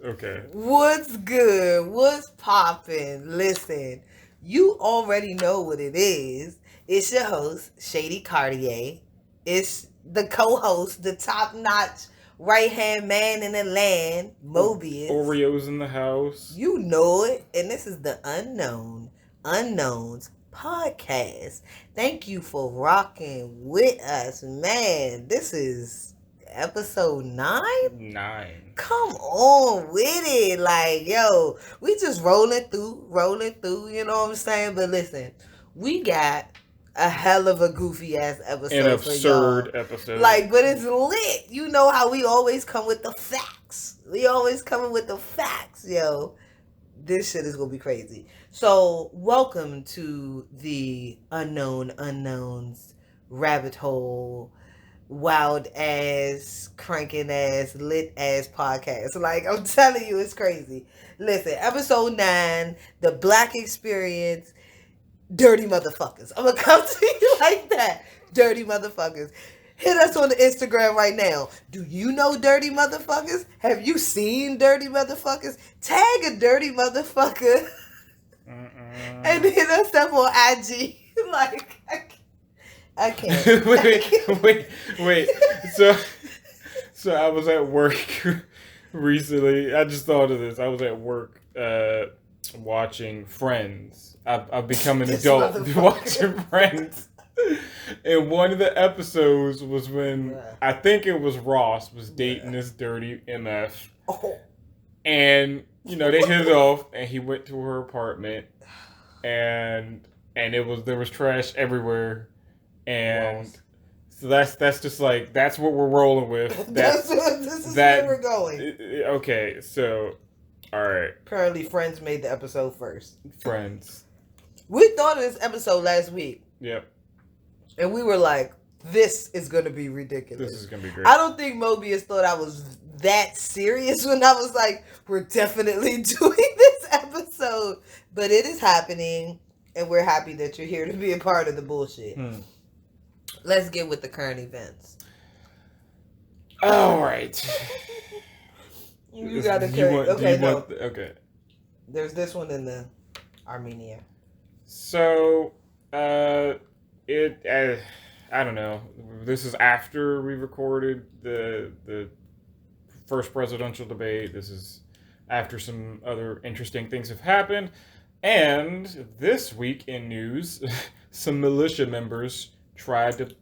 Okay. What's good? What's poppin'? Listen, you already know what it is. It's your host, Shady Cartier. It's the co-host, the top-notch right-hand man in the land, Mobius. Oreos in the house. You know it. And this is the Unknowns podcast. Thank you for rocking with us, man. This is episode 9? 9. Come on with it. Like, yo, we just rolling through, you know what I'm saying? But listen, we got a hell of a goofy ass episode. An absurd episode. Like, but it's lit. You know how we always come with the facts. We always coming with the facts, yo. This shit is gonna be crazy. So, welcome to the Unknown Unknowns rabbit hole, wild ass, cranking ass, lit ass podcast. Like, I'm telling you, it's crazy. Listen, episode 9, the Black Experience, dirty motherfuckers. I'm gonna come to you like that. Dirty motherfuckers. Hit us on the Instagram right now. Do you know dirty motherfuckers? Have you seen dirty motherfuckers? Tag a dirty motherfucker and hit us up on IG. Like, I can't. Wait. So I was at work recently. I just thought of this. I was at work watching Friends. I've become an adult watching Friends. And one of the episodes was when I think it was Ross was dating this dirty MF. Oh. And they hit it off, and he went to her apartment, and there was trash everywhere. And so that's just like, that's what we're rolling with. This is where we're going. Okay, so, all right. Apparently, Friends made the episode first. Friends. We thought of this episode last week. Yep. And we were like, this is going to be ridiculous. This is going to be great. I don't think Mobius thought I was that serious when I was like, we're definitely doing this episode. But it is happening, and we're happy that you're here to be a part of the bullshit. Let's get with the current events. All right. You got to okay. There's this one in the Armenia. So, I don't know. This is after we recorded the first presidential debate. This is after some other interesting things have happened. And this week in news, some militia members tried to...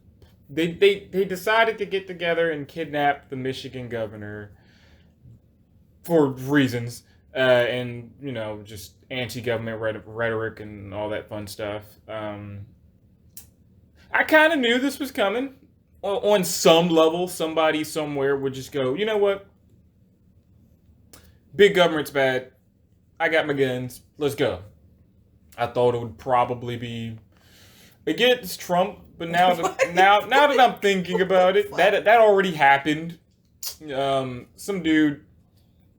They decided to get together and kidnap the Michigan governor for reasons. And, just anti-government rhetoric and all that fun stuff. I kind of knew this was coming. On some level, somebody somewhere would just go, you know what? Big government's bad. I got my guns. Let's go. I thought it would probably be against Trump, but now that I'm thinking about it, that already happened. Some dude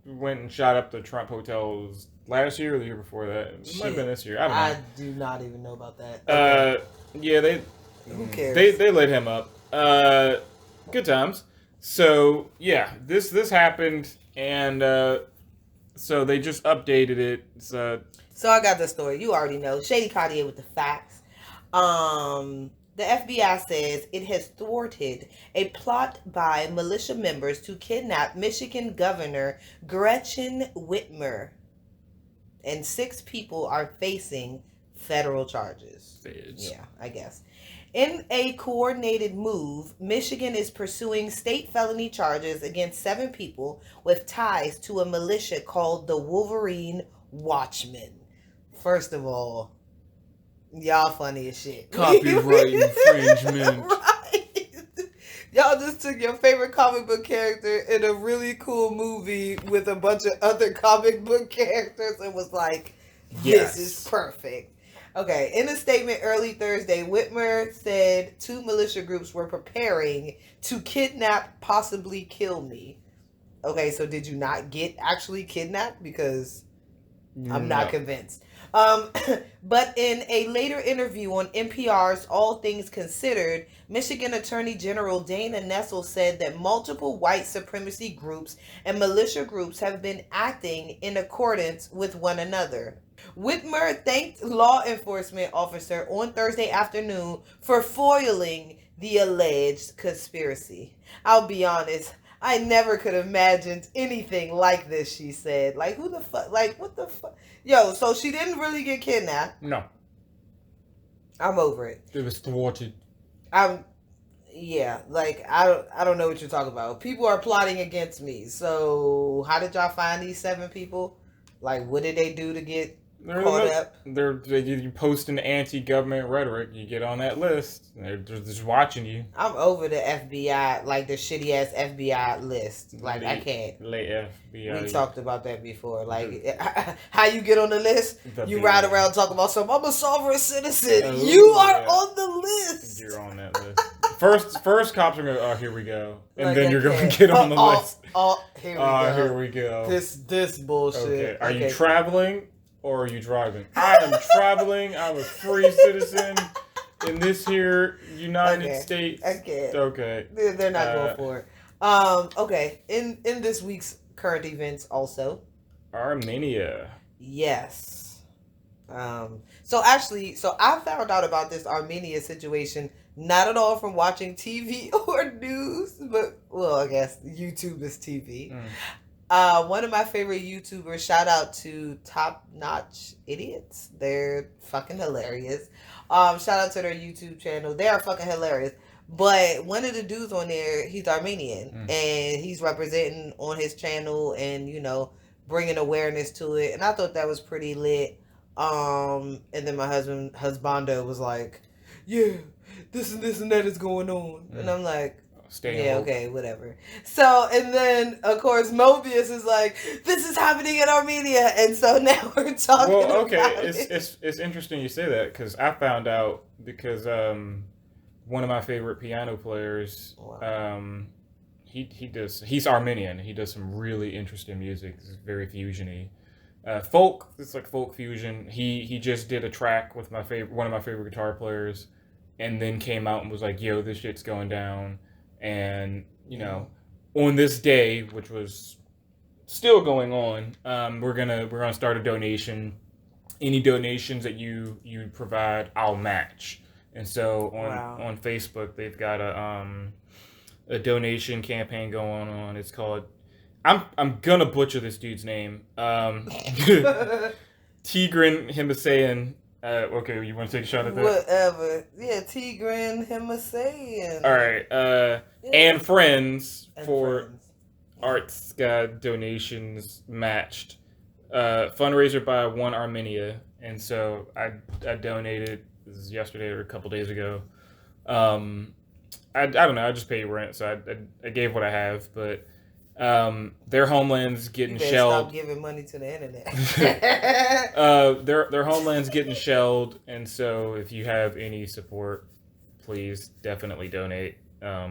went and shot up the Trump hotels last year or the year before that. It might have been this year. I don't know. I do not even know about that. Okay. Yeah, who cares? They lit him up. Good times. So yeah, this happened, and so they just updated it. So I got the story. You already know. Shady Cartier with the facts. The FBI says it has thwarted a plot by militia members to kidnap Michigan Governor Gretchen Whitmer, and 6 people are facing federal charges. Yeah, I guess. In a coordinated move, Michigan is pursuing state felony charges against 7 people with ties to a militia called the Wolverine Watchmen. First of all, y'all funny as shit. Copyright infringement. Right. Y'all just took your favorite comic book character in a really cool movie with a bunch of other comic book characters and was like, this is perfect. Okay, in a statement early Thursday, Whitmer said 2 militia groups were preparing to kidnap, possibly kill me. Okay, so did you not get actually kidnapped? Because I'm not convinced. Um, but in a later interview on NPR's All Things Considered, Michigan Attorney General Dana Nessel said that multiple white supremacy groups and militia groups have been acting in accordance with one another. Whitmer thanked law enforcement officer on Thursday afternoon for foiling the alleged conspiracy. I'll be honest, I never could have imagined anything like this, she said. Like, who the fuck? Like, what the fuck? Yo, so she didn't really get kidnapped. No. I'm over it. It was thwarted. Yeah, like, I don't know what you're talking about. People are plotting against me. So, how did y'all find these 7 people? Like, what did they do to get caught up? You post an anti-government rhetoric, you get on that list. They're just watching you. I'm over the FBI, like the shitty ass FBI list. Like, I can't. FBI. We talked about that before. Like, how you get on the list? You ride around talking about something. I'm a sovereign citizen. You are on the list. You're on that list. First cops are going to, oh, here we go. And like, then you're going to get on the list. Here we go. Here we go. This bullshit. Okay. Are you traveling? Or are you driving? I am traveling. I'm a free citizen in this here United States. Okay. They're not going for it. Okay. In this week's current events also. Armenia. Yes. So I found out about this Armenia situation not at all from watching TV or news, but, well, I guess YouTube is TV. One of my favorite YouTubers, shout out to Top Notch Idiots. They're fucking hilarious. Shout out to their YouTube channel. They are fucking hilarious. But one of the dudes on there, he's Armenian. And he's representing on his channel and, you know, bringing awareness to it. And I thought that was pretty lit. And then my husbando was like, yeah, this and that is going on. And I'm like, okay, whatever. So, and then, of course, Mobius is like, this is happening in Armenia. And so now we're talking about it. It's interesting you say that, because I found out because one of my favorite piano players, he's Armenian. He does some really interesting music. It's very fusion-y. Folk, it's like folk fusion. He just did a track with one of my favorite guitar players, and then came out and was like, yo, this shit's going down. And, you know, on this day, which was still going on, we're gonna start a donation. Any donations that you provide, I'll match. And so on Facebook, they've got a donation campaign going on. It's called, I'm gonna butcher this dude's name. Tigran Himalayan. Okay, you want to take a shot at that? Whatever. Yeah, Tigran Himalayan. All right. And friends for arts donations matched. Fundraiser by One Armenia. And so I donated. This is yesterday or a couple days ago. I don't know. I just pay rent, so I gave what I have, but. Their homeland's getting shelled. Stop giving money to the internet. Their homeland's getting shelled, and so if you have any support, please definitely donate.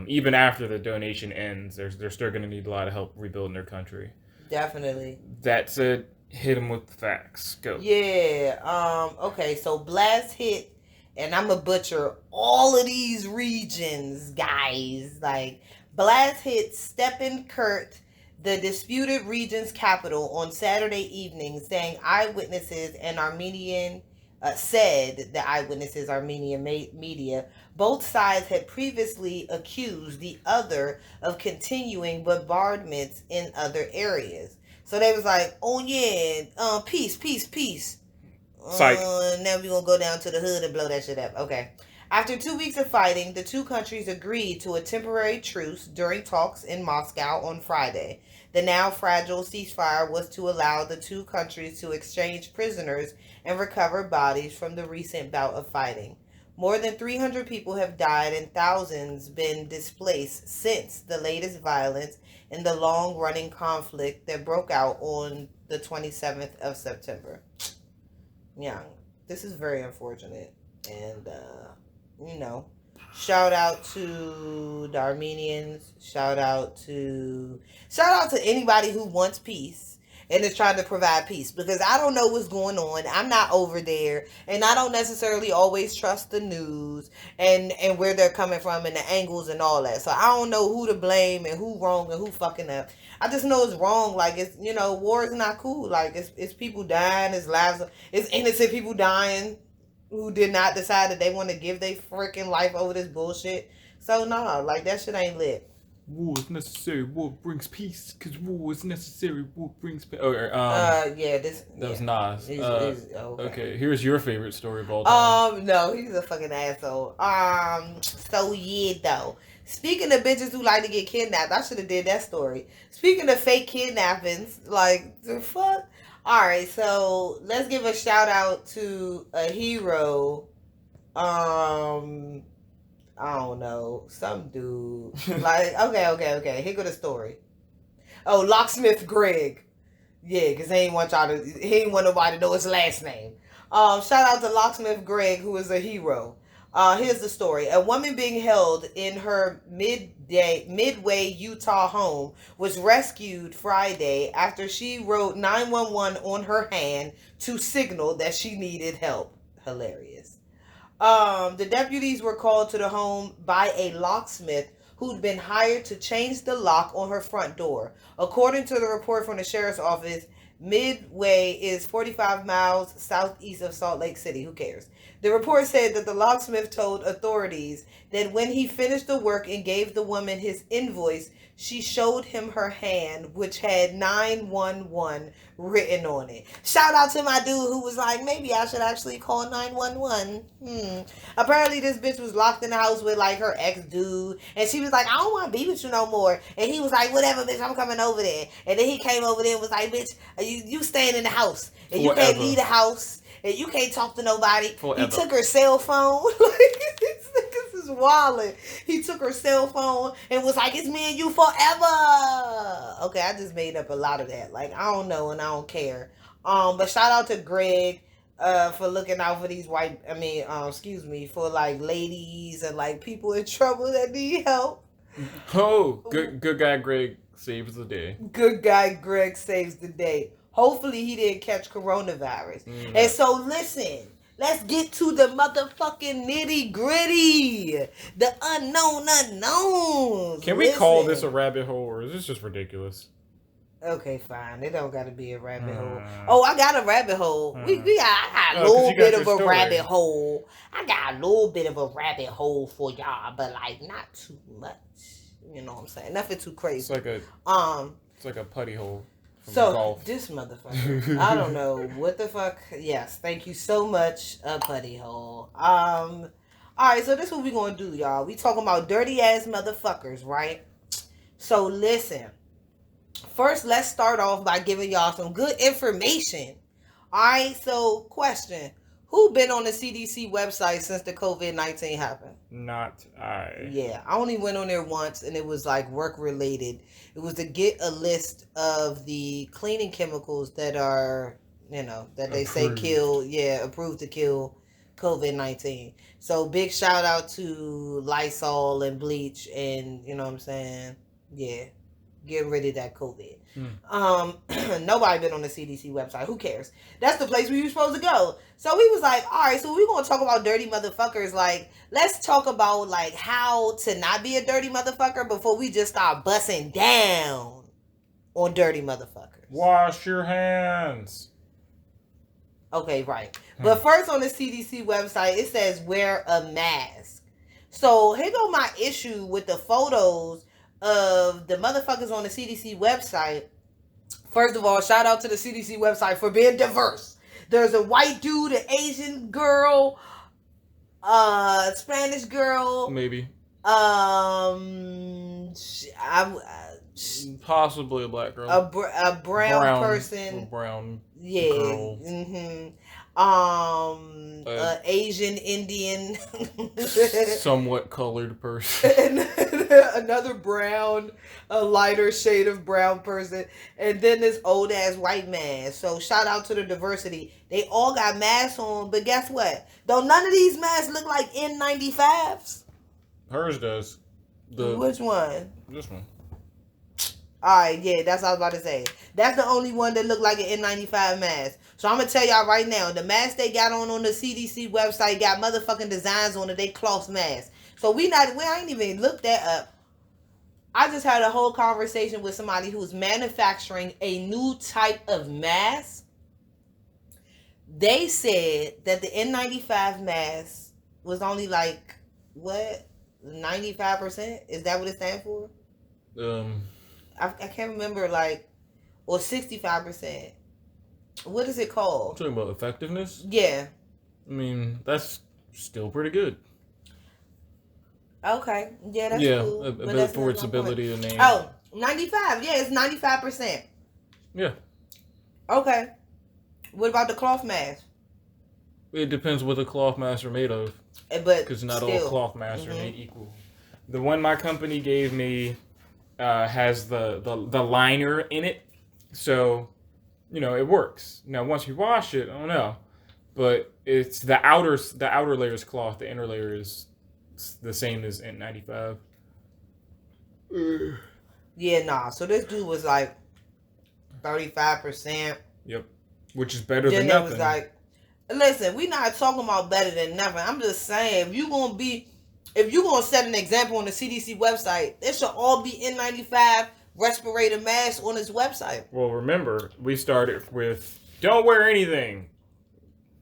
Even after the donation ends, they're still going to need a lot of help rebuilding their country. Definitely. That said, hit them with the facts. Go. Yeah. Okay. So Blast hit, and I'm a butcher all of these regions, guys. Like. Blast hit Stepankert, the disputed region's capital, on Saturday evening, saying eyewitnesses and Armenian media. Both sides had previously accused the other of continuing bombardments in other areas. So they was like, oh yeah, peace. Psych. Now we're gonna go down to the hood and blow that shit up. Okay. After 2 weeks of fighting, the two countries agreed to a temporary truce during talks in Moscow on Friday. The now fragile ceasefire was to allow the two countries to exchange prisoners and recover bodies from the recent bout of fighting. More than 300 people have died and thousands been displaced since the latest violence in the long-running conflict that broke out on the 27th of September. Yeah, this is very unfortunate. And, you know, shout out to the Armenians. Shout out to anybody who wants peace. and is trying to provide peace, because I don't know what's going on. I'm not over there, and I don't necessarily always trust the news and where they're coming from and the angles and all that. So I don't know who to blame and who wrong and who fucking up. I just know it's wrong. Like, it's, war is not cool. Like, it's people dying, it's lives, it's innocent people dying who did not decide that they want to give their freaking life over this bullshit. So nah, like, that shit ain't lit. War is necessary. War brings peace. Cause war is necessary. War brings peace. Okay. That was Nas. Okay. Here's your favorite story of all time. No, he's a fucking asshole. So yeah, though. Speaking of bitches who like to get kidnapped, I should have did that story. Speaking of fake kidnappings, like, the fuck. All right, so let's give a shout out to a hero. I don't know, some dude. Like, okay. Here go the story. Oh, Locksmith Greg. Yeah, because he ain't want nobody to know his last name. Shout out to Locksmith Greg, who is a hero. Here's the story. A woman being held in her Midway, Utah home was rescued Friday after she wrote 911 on her hand to signal that she needed help. Hilarious. The deputies were called to the home by a locksmith who'd been hired to change the lock on her front door. According to the report from the sheriff's office, Midway is 45 miles southeast of Salt Lake City. Who cares? The report said that the locksmith told authorities that when he finished the work and gave the woman his invoice, she showed him her hand, which had 911 written on it. Shout out to my dude who was like, maybe I should actually call 911. Apparently this bitch was locked in the house with like her ex-dude, and she was like, I don't want to be with you no more. And he was like, whatever, bitch, I'm coming over there. And then he came over there and was like, bitch, you staying in the house. And you can't leave the house. And you can't talk to nobody. Forever. He took her cell phone. These niggas is wildin'. He took her cell phone and was like, it's me and you forever. Okay, I just made up a lot of that. Like, I don't know and I don't care. But shout out to Greg for looking out for these for like ladies and like people in trouble that need help. Oh, good guy Greg saves the day. Good guy Greg saves the day. Hopefully he didn't catch coronavirus. And so listen, let's get to the motherfucking nitty gritty. The unknown unknowns. Can we call this a rabbit hole, or is this just ridiculous? Okay, fine. It don't gotta be a rabbit hole. Oh, I got a rabbit hole. I got a little bit of a rabbit hole. I got a little bit of a rabbit hole for y'all, but like not too much. You know what I'm saying? Nothing too crazy. It's like a putty hole. So, this motherfucker, I don't know what the fuck. Yes, thank you so much, putty hole. Alright, so this is what we gonna do, y'all. We talking about dirty ass motherfuckers, right? So, listen. First, let's start off by giving y'all some good information. Alright, so, question. Who been on the CDC website since the COVID-19 happened? Not I. Yeah, I only went on there once, and it was like work related. It was to get a list of the cleaning chemicals that are, that they say approved to kill COVID-19. So big shout out to Lysol and bleach, and you know what I'm saying? Yeah, getting rid of that COVID. Nobody been on the CDC website. Who cares? That's the place where you're supposed to go. So we was like, all right, so we're going to talk about dirty motherfuckers. Like, let's talk about like how to not be a dirty motherfucker before we just start busting down on dirty motherfuckers. Wash your hands. Okay, right. But first on the CDC website, it says wear a mask. So here go my issue with the photos of the motherfuckers on the CDC website. First of all, shout out to the CDC website for being diverse. There's a white dude, an Asian girl, Spanish girl, maybe. Possibly a black girl. A brown person. A brown girl. Asian Indian. Somewhat colored person. Another brown, a lighter shade of brown person. And then this old ass white man. So shout out to the diversity. They all got masks on, but guess what? Don't none of these masks look like N95s? Hers does. Which one? This one. Alright, yeah, that's what I was about to say. That's the only one that looked like an N95 mask. So I'm gonna tell y'all right now, the mask they got on the CDC website got motherfucking designs on it. They cloth masks. So I ain't even looked that up. I just had a whole conversation with somebody who's manufacturing a new type of mask. They said that the N95 mask was only like, what? 95%? Is that what it stands for? I can't remember, or 65%. What is it called? Talking about effectiveness? Yeah. I mean, that's still pretty good. Okay. Yeah, that's cool. For its ability to name. Oh, 95. Yeah, it's 95%. Yeah. Okay. What about the cloth mask? It depends what the cloth masks are made of. But because not all cloth masks are made equal. The one my company gave me has the liner in it, so it works. Now once you wash it, I don't know, but it's the outer layer is cloth, the inner layer is the same as N95. Yeah, nah. So this dude was like 35%. Yep, which is better than nothing. Then it was like, listen, we not talking about better than nothing. I'm just saying, if you gonna set an example on the CDC website, it should all be N95 respirator masks on its website. Well, remember, we started with don't wear anything.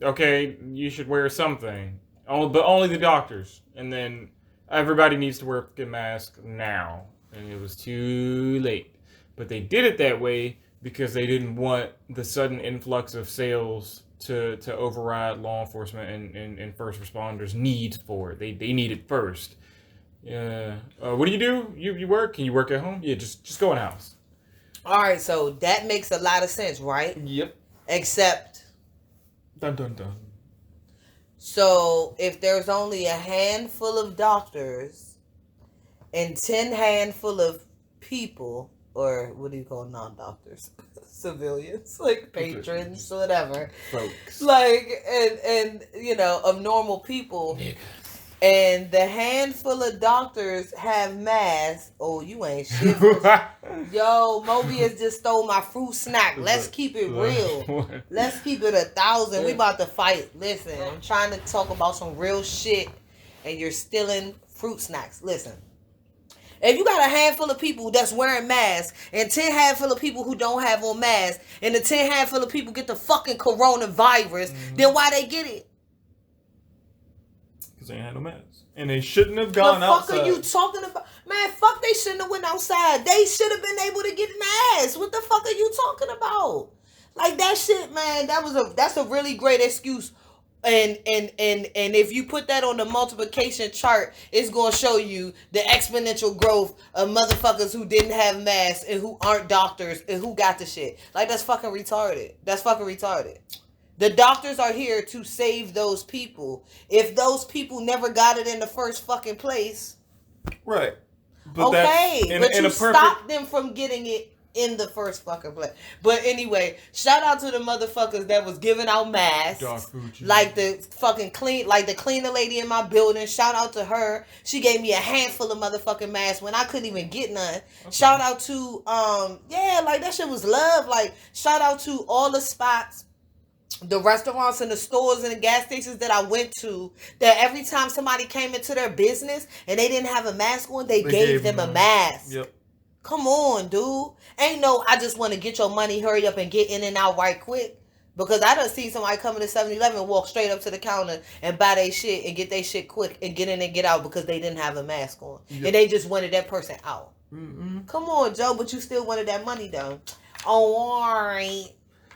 Okay, you should wear something, but only the doctors, and then everybody needs to wear a mask now, and it was too late. But they did it that way because they didn't want the sudden influx of sales to override law enforcement and first responders' needs for it. They need it first. What do? You work? Can you work at home? Yeah, just go in the house. All right, so that makes a lot of sense, right? Yep. Except. Dun dun dun. So if there's only a handful of doctors and 10 handful of people, or what do you call non-doctors? Civilians, like patrons, whatever. Folks. And of normal people. Niggas. And the handful of doctors have masks. Oh, you ain't shit. Yo, Mobius just stole my fruit snack. Let's keep it real. Let's keep it 1,000. We about to fight. Listen, I'm trying to talk about some real shit, and you're stealing fruit snacks. Listen. If you got a handful of people that's wearing masks and 10 handful of people who don't have on masks and the 10 handful of people get the fucking coronavirus, then why they get it? Because they ain't had no masks. And they shouldn't have gone outside. What the fuck are you talking about? Man, fuck, they shouldn't have went outside. They should have been able to get masks. What the fuck are you talking about? Like that shit, man, that's a really great excuse. And if you put that on the multiplication chart, it's going to show you the exponential growth of motherfuckers who didn't have masks and who aren't doctors and who got the shit. Like, that's fucking retarded. That's fucking retarded. The doctors are here to save those people. If those people never got it in the first fucking place. Right. But okay. But you stopped them from getting it in the first fucking place. But anyway, shout out to the motherfuckers that was giving out masks. Like the fucking the cleaner lady in my building. Shout out to her. She gave me a handful of motherfucking masks when I couldn't even get none. Okay. Shout out to that shit was love. Like, shout out to all the spots, the restaurants and the stores and the gas stations that I went to, that every time somebody came into their business and they didn't have a mask on, they gave them a mask. Yep. Come on, dude. Ain't no, I just want to get your money, hurry up and get in and out right quick. Because I done seen somebody come into 7-Eleven and walk straight up to the counter and buy their shit and get their shit quick and get in and get out because they didn't have a mask on. Yep. And they just wanted that person out. Mm-hmm. Come on, Joe, but you still wanted that money, though. Oh, all right.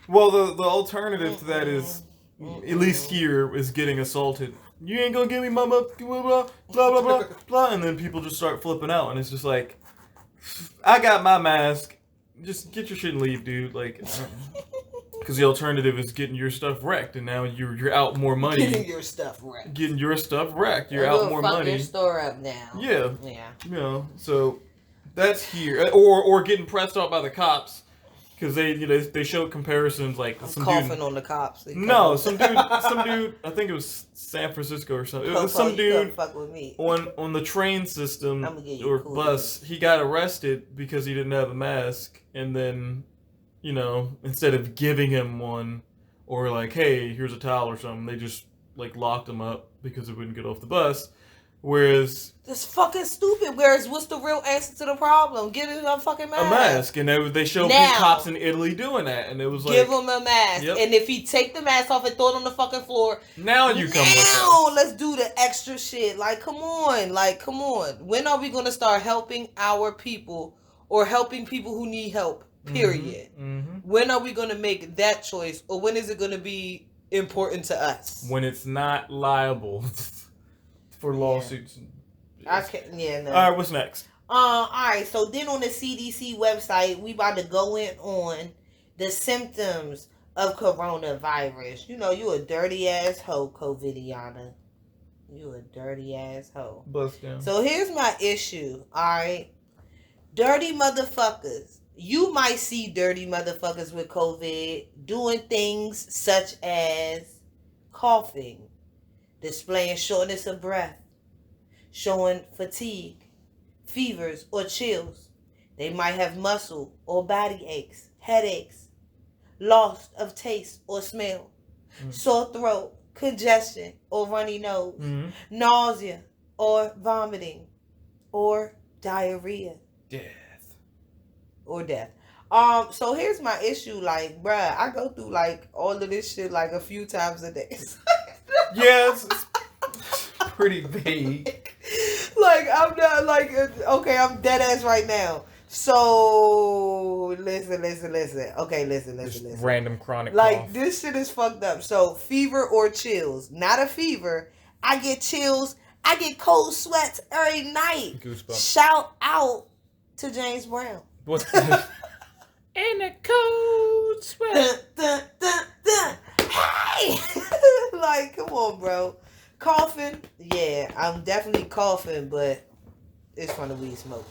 Well, the alternative to that is, at least here, is getting assaulted. You ain't gonna give me my blah, blah, blah, blah, blah. And then people just start flipping out. And it's just like, I got my mask. Just get your shit and leave, dude. Like, because the alternative is getting your stuff wrecked, and now you're out more money. Getting your stuff wrecked. You're out more money. Fuck your store up now. Yeah. You know, so that's here. Or getting pressed out by the cops because they showed comparisons like I'm coughing on the cops. No, some dude. I think it was San Francisco or something. It was some dude fuck with me. on the train system or cool bus. He got arrested because he didn't have a mask, and then, instead of giving him one or like, hey, here's a towel or something, they just like locked him up because he wouldn't get off the bus. Whereas that's fucking stupid. Whereas what's the real answer to the problem? Give him a fucking mask. A mask, and they showed cops in Italy doing that, and it was like, give him a mask, yep. And if he take the mask off and throw it on the fucking floor, now you come with us. Let's do the extra shit. Like, come on. When are we gonna start helping our people or helping people who need help? Period. Mm-hmm. When are we gonna make that choice, or when is it gonna be important to us? When it's not liable. For lawsuits. I can't. Yeah. No. All right. What's next? All right. So then on the CDC website, we about to go in on the symptoms of coronavirus. You a dirty ass hoe, COVIDiana. You a dirty ass hoe. Bust down. So here's my issue. All right. Dirty motherfuckers. You might see dirty motherfuckers with COVID doing things such as coughing, displaying shortness of breath, showing fatigue, fevers, or chills. They might have muscle or body aches, headaches, loss of taste or smell, sore throat, congestion or runny nose, nausea or vomiting, or diarrhea. Death. So here's my issue. Like, bruh, I go through like all of this shit like a few times a day. Yeah, it's pretty vague. Like, I'm not like, okay, I'm dead ass right now. So listen. Okay, listen. Random chronic like cough. This shit is fucked up. So fever or chills, not a fever. I get chills. I get cold sweats every night. Goosebumps. Shout out to James Brown. What's that? In a cold sweat. Hey! Like, come on, bro. Coughing? Yeah, I'm definitely coughing, but it's from the weed smoke.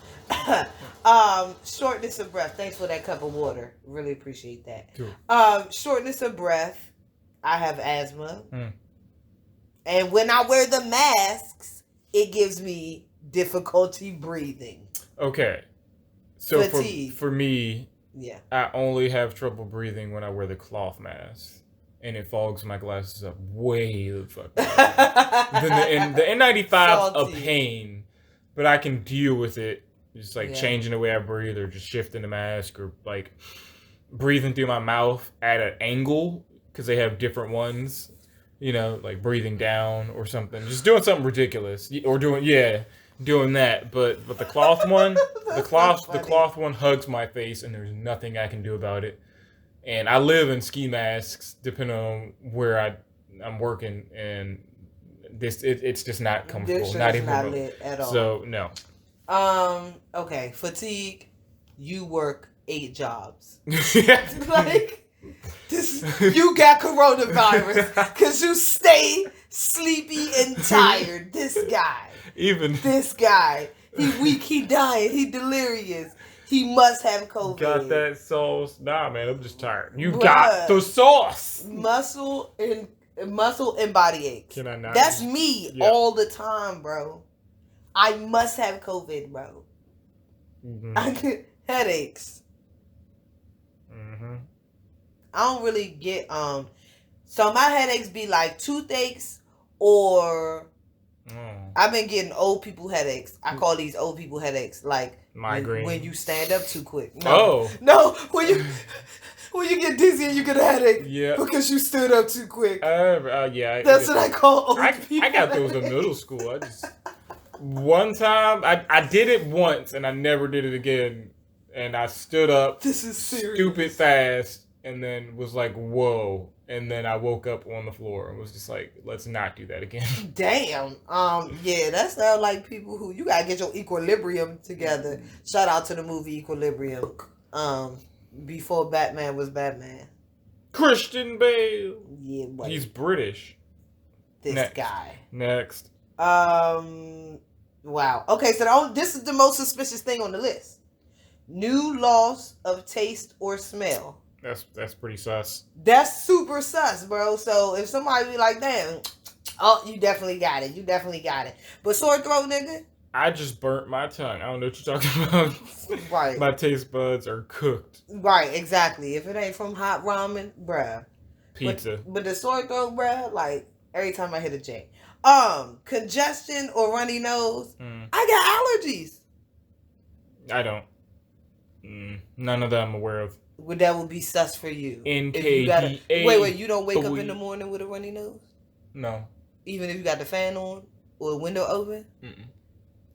Shortness of breath. Thanks for that cup of water. Really appreciate that. Cool. Shortness of breath. I have asthma. And when I wear the masks, it gives me difficulty breathing. Okay. So fatigue. For me, yeah, I only have trouble breathing when I wear the cloth mask. And it fogs my glasses up way the fuck up. The N95's a pain, but I can deal with it. Just like changing the way I breathe, or just shifting the mask, or like breathing through my mouth at an angle, because they have different ones. Like breathing down or something. Just doing something ridiculous, or doing that. But the cloth one, the cloth one hugs my face, and there's nothing I can do about it. And I live in ski masks, depending on where I'm working, and it's just not comfortable, this not is even not lit at all. So no. Okay, fatigue. You work 8 jobs. Yeah. Like this, you got coronavirus because you stay sleepy and tired. This guy, he weak, he dying, he delirious. He must have COVID. Got that sauce? Nah, man, I'm just tired. You got the sauce. Muscle and body aches. Can I not? That's me all the time, bro. I must have COVID, bro. Mm-hmm. I get headaches. Mm-hmm. I don't really get so my headaches be like toothaches, or I've been getting old people headaches. I call these old people headaches like migraine. When you stand up too quick. No, when you get dizzy and you get a headache. Yeah, because you stood up too quick. Yeah, that's what I call old people. I got those in middle school. One time I did it once and I never did it again. And I stood up. This is serious. Stupid fast, and then was like, whoa. And then I woke up on the floor and was just like, let's not do that again. Damn. Yeah, that sounds like people who, you gotta get your equilibrium together. Shout out to the movie Equilibrium. Before Batman was Batman. Christian Bale. Yeah, buddy. He's British. This guy. Next. Wow. Okay, so this is the most suspicious thing on the list. new loss of taste or smell. That's pretty sus. That's super sus, bro. So if somebody be like, damn, oh, you definitely got it. You definitely got it. But sore throat, nigga? I just burnt my tongue. I don't know what you're talking about. Right. My taste buds are cooked. Right, exactly. If it ain't from hot ramen, bruh. Pizza. But the sore throat, bruh, like, every time I hit a J. Congestion or runny nose. I got allergies. I don't. None of that I'm aware of. That would be sus for you. NKDA. Wait, you don't wake up in the morning with a runny nose? No. Even if you got the fan on or a window open? Mm-mm.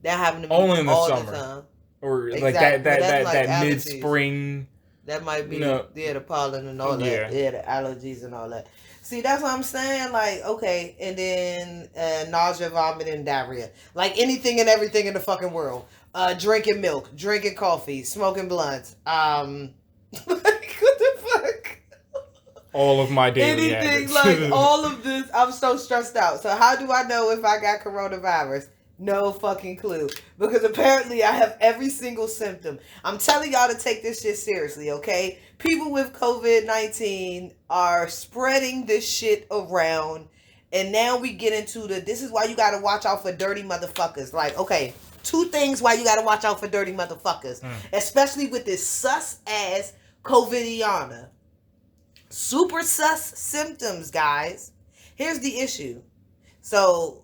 That happened to me only in the all summer. the time. Or Exactly. like that allergies. mid-spring. That might be the pollen and all Yeah. that. Yeah, the allergies and all that. See, that's what I'm saying. Like, okay, and then nausea, vomit, and diarrhea. Like anything and everything in the fucking world. Drinking milk, drinking coffee, smoking blunts. Like, what the fuck? All of my daily Anything, habits. like all of this. I'm so stressed out. So how do I know if I got coronavirus? No fucking clue. Because apparently I have every single symptom. I'm telling y'all to take this shit seriously, okay? People with COVID-19 are spreading this shit around. And now we get into this is why you gotta watch out for dirty motherfuckers. Like, okay, 2 things why you gotta watch out for dirty motherfuckers. Especially with this sus ass COVIDiana. Super sus symptoms, guys. Here's the issue. So,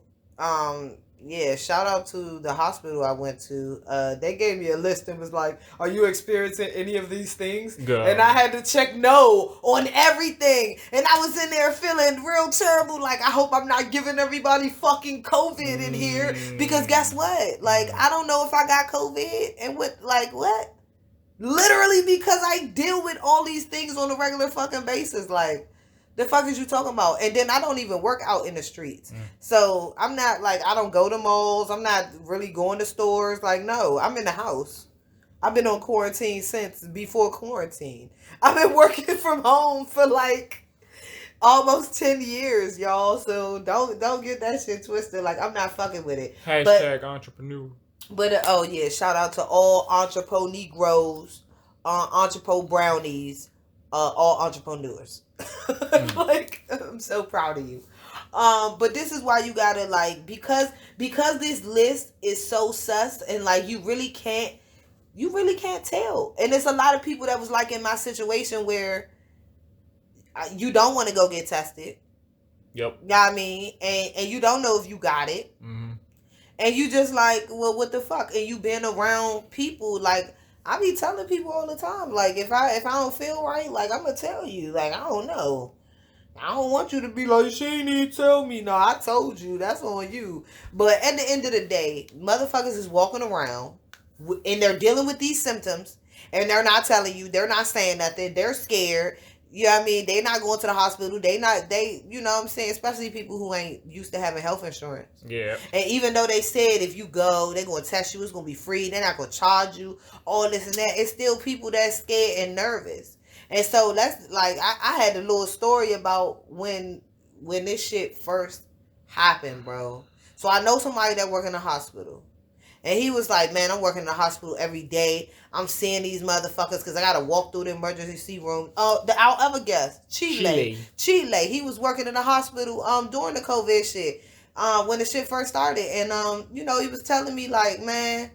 yeah, shout out to the hospital I went to. They gave me a list and was like, are you experiencing any of these things? God. And I had to check no on everything. And I was in there feeling real terrible. Like, I hope I'm not giving everybody fucking COVID in here. Because guess what? Like, I don't know if I got COVID. And what? Literally because I deal with all these things on a regular fucking basis. Like, the fuck is you talking about? And then I don't even work out in the streets. So I'm not like, I don't go to malls. I'm not really going to stores. Like, no, I'm in the house. I've been on quarantine since before quarantine. I've been working from home for like almost 10 years, y'all. So don't get that shit twisted. Like, I'm not fucking with it. Hashtag entrepreneur. But, oh yeah, shout out to all entrepreneur Negroes, entrepreneur brownies, all entrepreneurs. Like, I'm so proud of you. But this is why you gotta, like, because this list is so sus and like you really can't tell. And there's a lot of people that was like in my situation where you don't want to go get tested. Yep. You know what I mean? And you don't know if you got it. Mm-hmm. And you just like, well, what the fuck? And you been around people, like, I be telling people all the time, like, if I don't feel right, like, I'm gonna tell you, like, I don't know. I don't want you to be like, she ain't need to tell me. No, I told you. That's on you. But at the end of the day, motherfuckers is walking around and they're dealing with these symptoms and they're not telling you. They're not saying nothing. They're scared. You know what I mean? They not going to the hospital. You know what I'm saying? Especially people who ain't used to having health insurance. Yeah. And even though they said if you go, they're going to test you. It's going to be free. They're not going to charge you. All this and that. It's still people that's scared and nervous. And so that's like, I had a little story about when this shit first happened, bro. So I know somebody that work in the hospital. And he was like, man, I'm working in the hospital every day. I'm seeing these motherfuckers because I got to walk through the emergency room. Our other guest, Chile. He was working in the hospital during the COVID shit when the shit first started. And, you know, he was telling me like, man,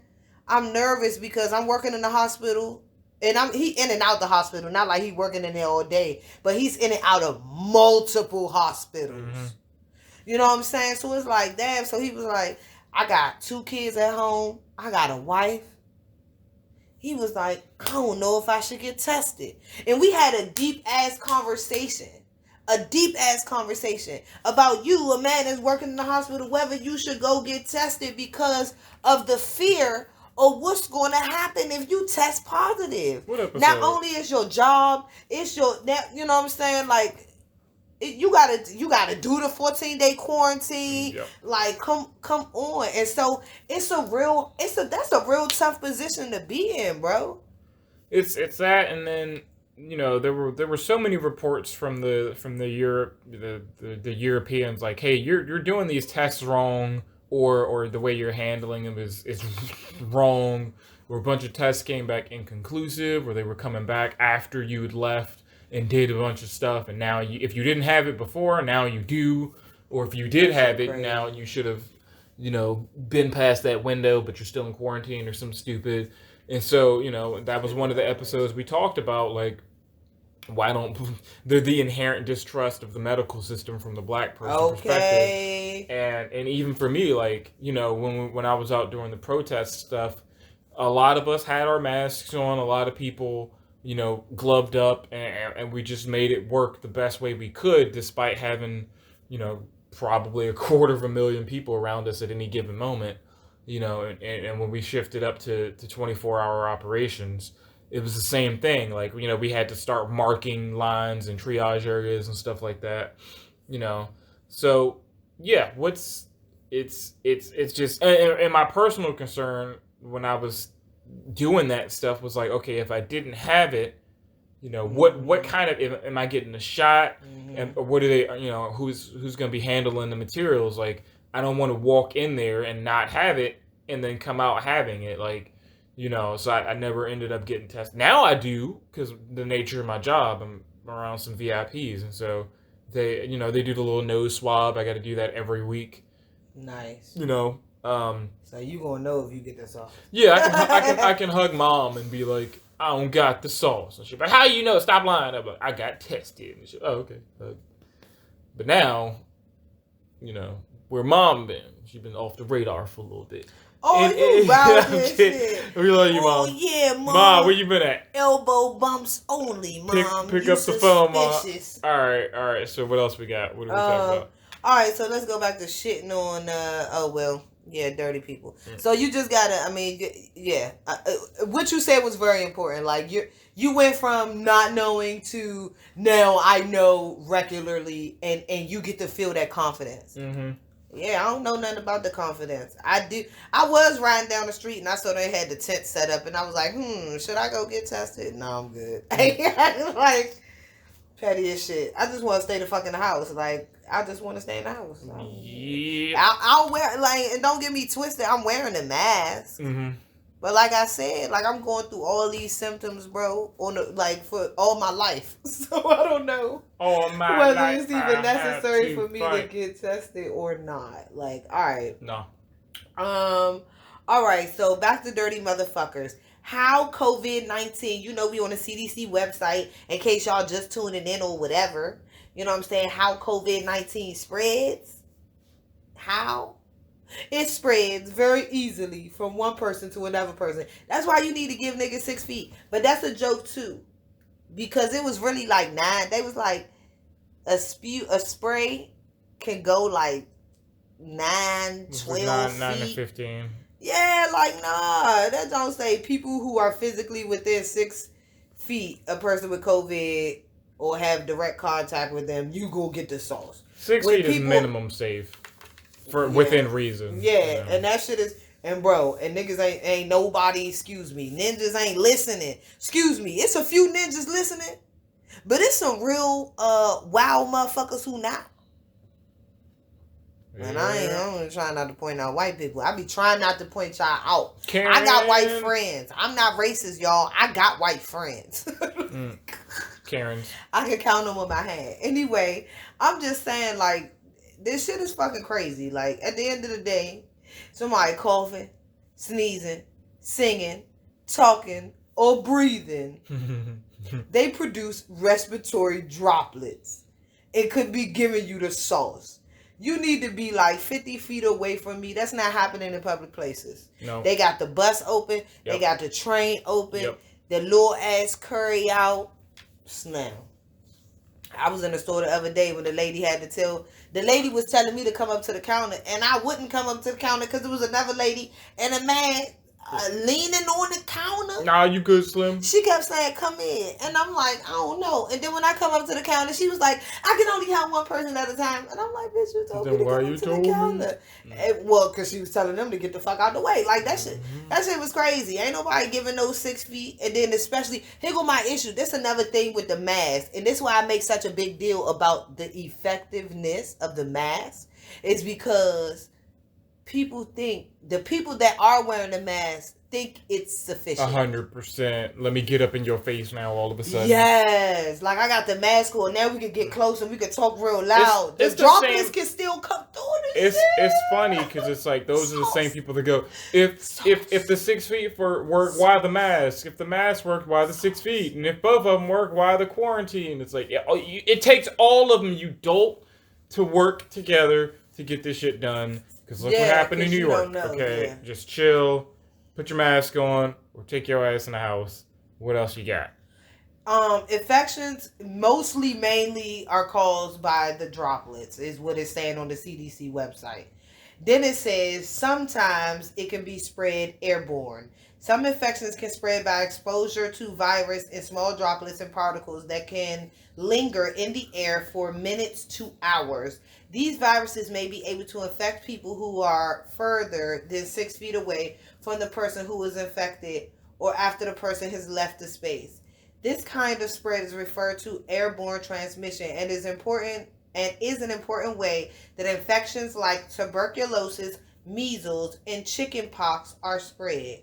I'm nervous because I'm working in the hospital. And he in and out the hospital. Not like he working in there all day. But he's in and out of multiple hospitals. Mm-hmm. You know what I'm saying? So it's like, damn. So he was like, I got 2 kids at home. I got a wife. He was like, I don't know if I should get tested. And we had a deep-ass conversation. About you, a man that's working in the hospital, whether you should go get tested because of the fear of what's going to happen if you test positive. Not only is your job, it's your, you know what I'm saying? Like, you gotta do the 14-day quarantine. Yep. Like, come on. And so that's a real tough position to be in, bro. It's that, and then, you know, there were so many reports from the Europe, the Europeans, like, hey, you're doing these tests wrong, or the way you're handling them is wrong. where a bunch of tests came back inconclusive, or they were coming back after you had left and did a bunch of stuff, and now if you didn't have it before, now you do, or if you did have it, now you should have, been past that window, but you're still in quarantine or some stupid. And so, that was one of the episodes we talked about, like, why don't the inherent distrust of the medical system from the black person perspective. And even for me, like, when I was out doing the protest stuff, a lot of us had our masks on, a lot of people, gloved up, and we just made it work the best way we could, despite having, probably 250,000 people around us at any given moment, and when we shifted up to 24-hour operations, it was the same thing. Like, we had to start marking lines and triage areas and stuff like that, So, yeah, it's just, and my personal concern when I was doing that stuff was like, okay, if I didn't have it, what kind of, am I getting a shot? And what are they, who's going to be handling the materials? Like, I don't want to walk in there and not have it and then come out having it. Like, so I never ended up getting tested. Now I do, because the nature of my job, I'm around some VIPs, and so they, they do the little nose swab. I got to do that every week. Nice. So you gonna know if you get this off? Yeah, I can hug mom and be like, I don't got the sauce. And she's like, how you know? Stop lying. I'm like, I got tested. And she, oh, okay. But now, where mom been? She's been off the radar for a little bit. Oh, you wild as shit. We love you, Mom. Oh, yeah, Mom. Mom, where you been at? Elbow bumps only, Mom. Pick up the phone, Mom. All right. So what else we got? What are we talking about? All right, so let's go back to shitting on, dirty people. So you just gotta, what you said was very important. Like, you went from not knowing to now I know regularly, and you get to feel that confidence. Mm-hmm. Yeah, I don't know nothing about the confidence. I was riding down the street and I saw they had the tent set up and I was like, should I go get tested? No, I'm good. Like, petty as shit. I just want to stay the fuck in the house. Like, I just want to stay in the house. Yeah. I'll wear, like, and don't get me twisted, I'm wearing a mask. Mm-hmm. But like I said, like, I'm going through all these symptoms, bro, for all my life. So I don't know whether it's even necessary for me to get tested or not. Like, all right. No. All right. So back to dirty motherfuckers. How COVID-19, we on the CDC website, in case y'all just tuning in or whatever. You know what I'm saying? How COVID-19 spreads. How? It spreads very easily from one person to another person. That's why you need to give niggas 6 feet. But that's a joke too. Because it was really like 9. They was like, a spray can go like 9, 12 feet. 9 to 15. Yeah, like, nah. That don't say people who are physically within 6 feet, a person with COVID, or have direct contact with them, you go get the sauce. 6 feet is minimum safe. Within reason. Yeah, and that shit is, and bro, and niggas ain't nobody, excuse me, ninjas ain't listening. Excuse me, it's a few ninjas listening, but it's some real wild motherfuckers who not. Yeah. And I'm trying not to point out white people. I be trying not to point y'all out. Karen. I got white friends. I'm not racist, y'all. I got white friends. Karens. I can count them on my hand. Anyway, I'm just saying, like, this shit is fucking crazy. Like, at the end of the day, somebody coughing, sneezing, singing, talking, or breathing, they produce respiratory droplets. It could be giving you the sauce. You need to be like 50 feet away from me. That's not happening in public places. No. They got the bus open. Yep. They got the train open. Yep. The little ass curry out. Now, I was in the store the other day when the lady was telling me to come up to the counter, and I wouldn't come up to the counter because there was another lady and a man leaning on the counter. Nah, you good, Slim. She kept saying, come in. And I'm like, I don't know. And then when I come up to the counter, she was like, I can only have one person at a time. And I'm like, bitch, you told me to come up to the counter. And, well, because she was telling them to get the fuck out the way. Like, that shit was crazy. Ain't nobody giving no 6 feet. And then especially, here go my issue. This another thing with the mask. And this is why I make such a big deal about the effectiveness of the mask. Is because the people that are wearing the mask think it's sufficient. 100%. Let me get up in your face now all of a sudden. Yes. Like, I got the mask on. Now we can get close and we can talk real loud. It's the droplets can still come through this shit. It's funny because it's like those are the same people that go, if the 6 feet work, why the mask? If the mask worked, why the 6 feet? And if both of them work, why the quarantine? It's like, it takes all of them, you dolt, to work together to get this shit done. Because look what happened in New York. Okay, just chill. Put your mask on or take your ass in the house. What else you got? Infections mainly are caused by the droplets, is what it's saying on the CDC website. Then it says sometimes it can be spread airborne. Some infections can spread by exposure to virus in small droplets and particles that can linger in the air for minutes to hours. These viruses may be able to infect people who are further than 6 feet away from the person who was infected or after the person has left the space. This kind of spread is referred to airborne transmission and is an important way that infections like tuberculosis, measles, and chickenpox are spread.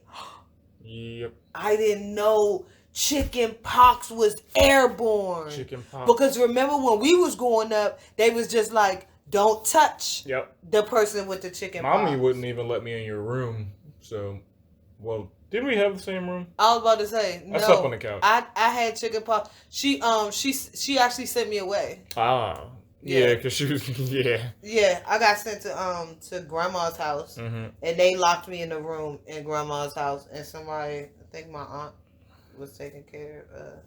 Yep. I didn't know chickenpox was airborne. Chickenpox. Because remember when we was growing up, they was just like, don't touch the person with the chickenpox. Mommy wouldn't even let me in your room. So, well, didn't we have the same room? I was about to say, no. I slept on the couch. I had chickenpox. She actually sent me away. Ah. Yeah, because she was, Yeah, I got sent to grandma's house, and they locked me in the room in grandma's house, and somebody, I think my aunt, was taking care of.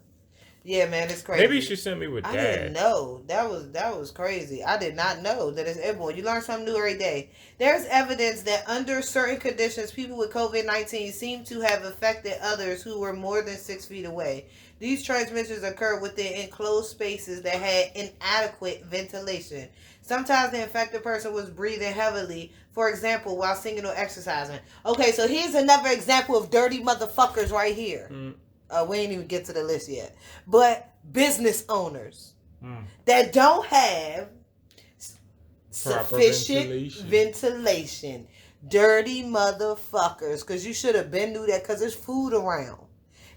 Yeah, man, it's crazy. Maybe she sent me with Dad. I didn't know. That was crazy. I did not know that it's airborne. You learn something new every day. There's evidence that under certain conditions, people with COVID-19 seem to have affected others who were more than 6 feet away. These transmissions occur within enclosed spaces that had inadequate ventilation. Sometimes the infected person was breathing heavily, for example, while singing or exercising. Okay, so here's another example of dirty motherfuckers right here. We ain't even get to the list yet. But business owners that don't have sufficient ventilation. Dirty motherfuckers. Because you should have been knew that because there's food around.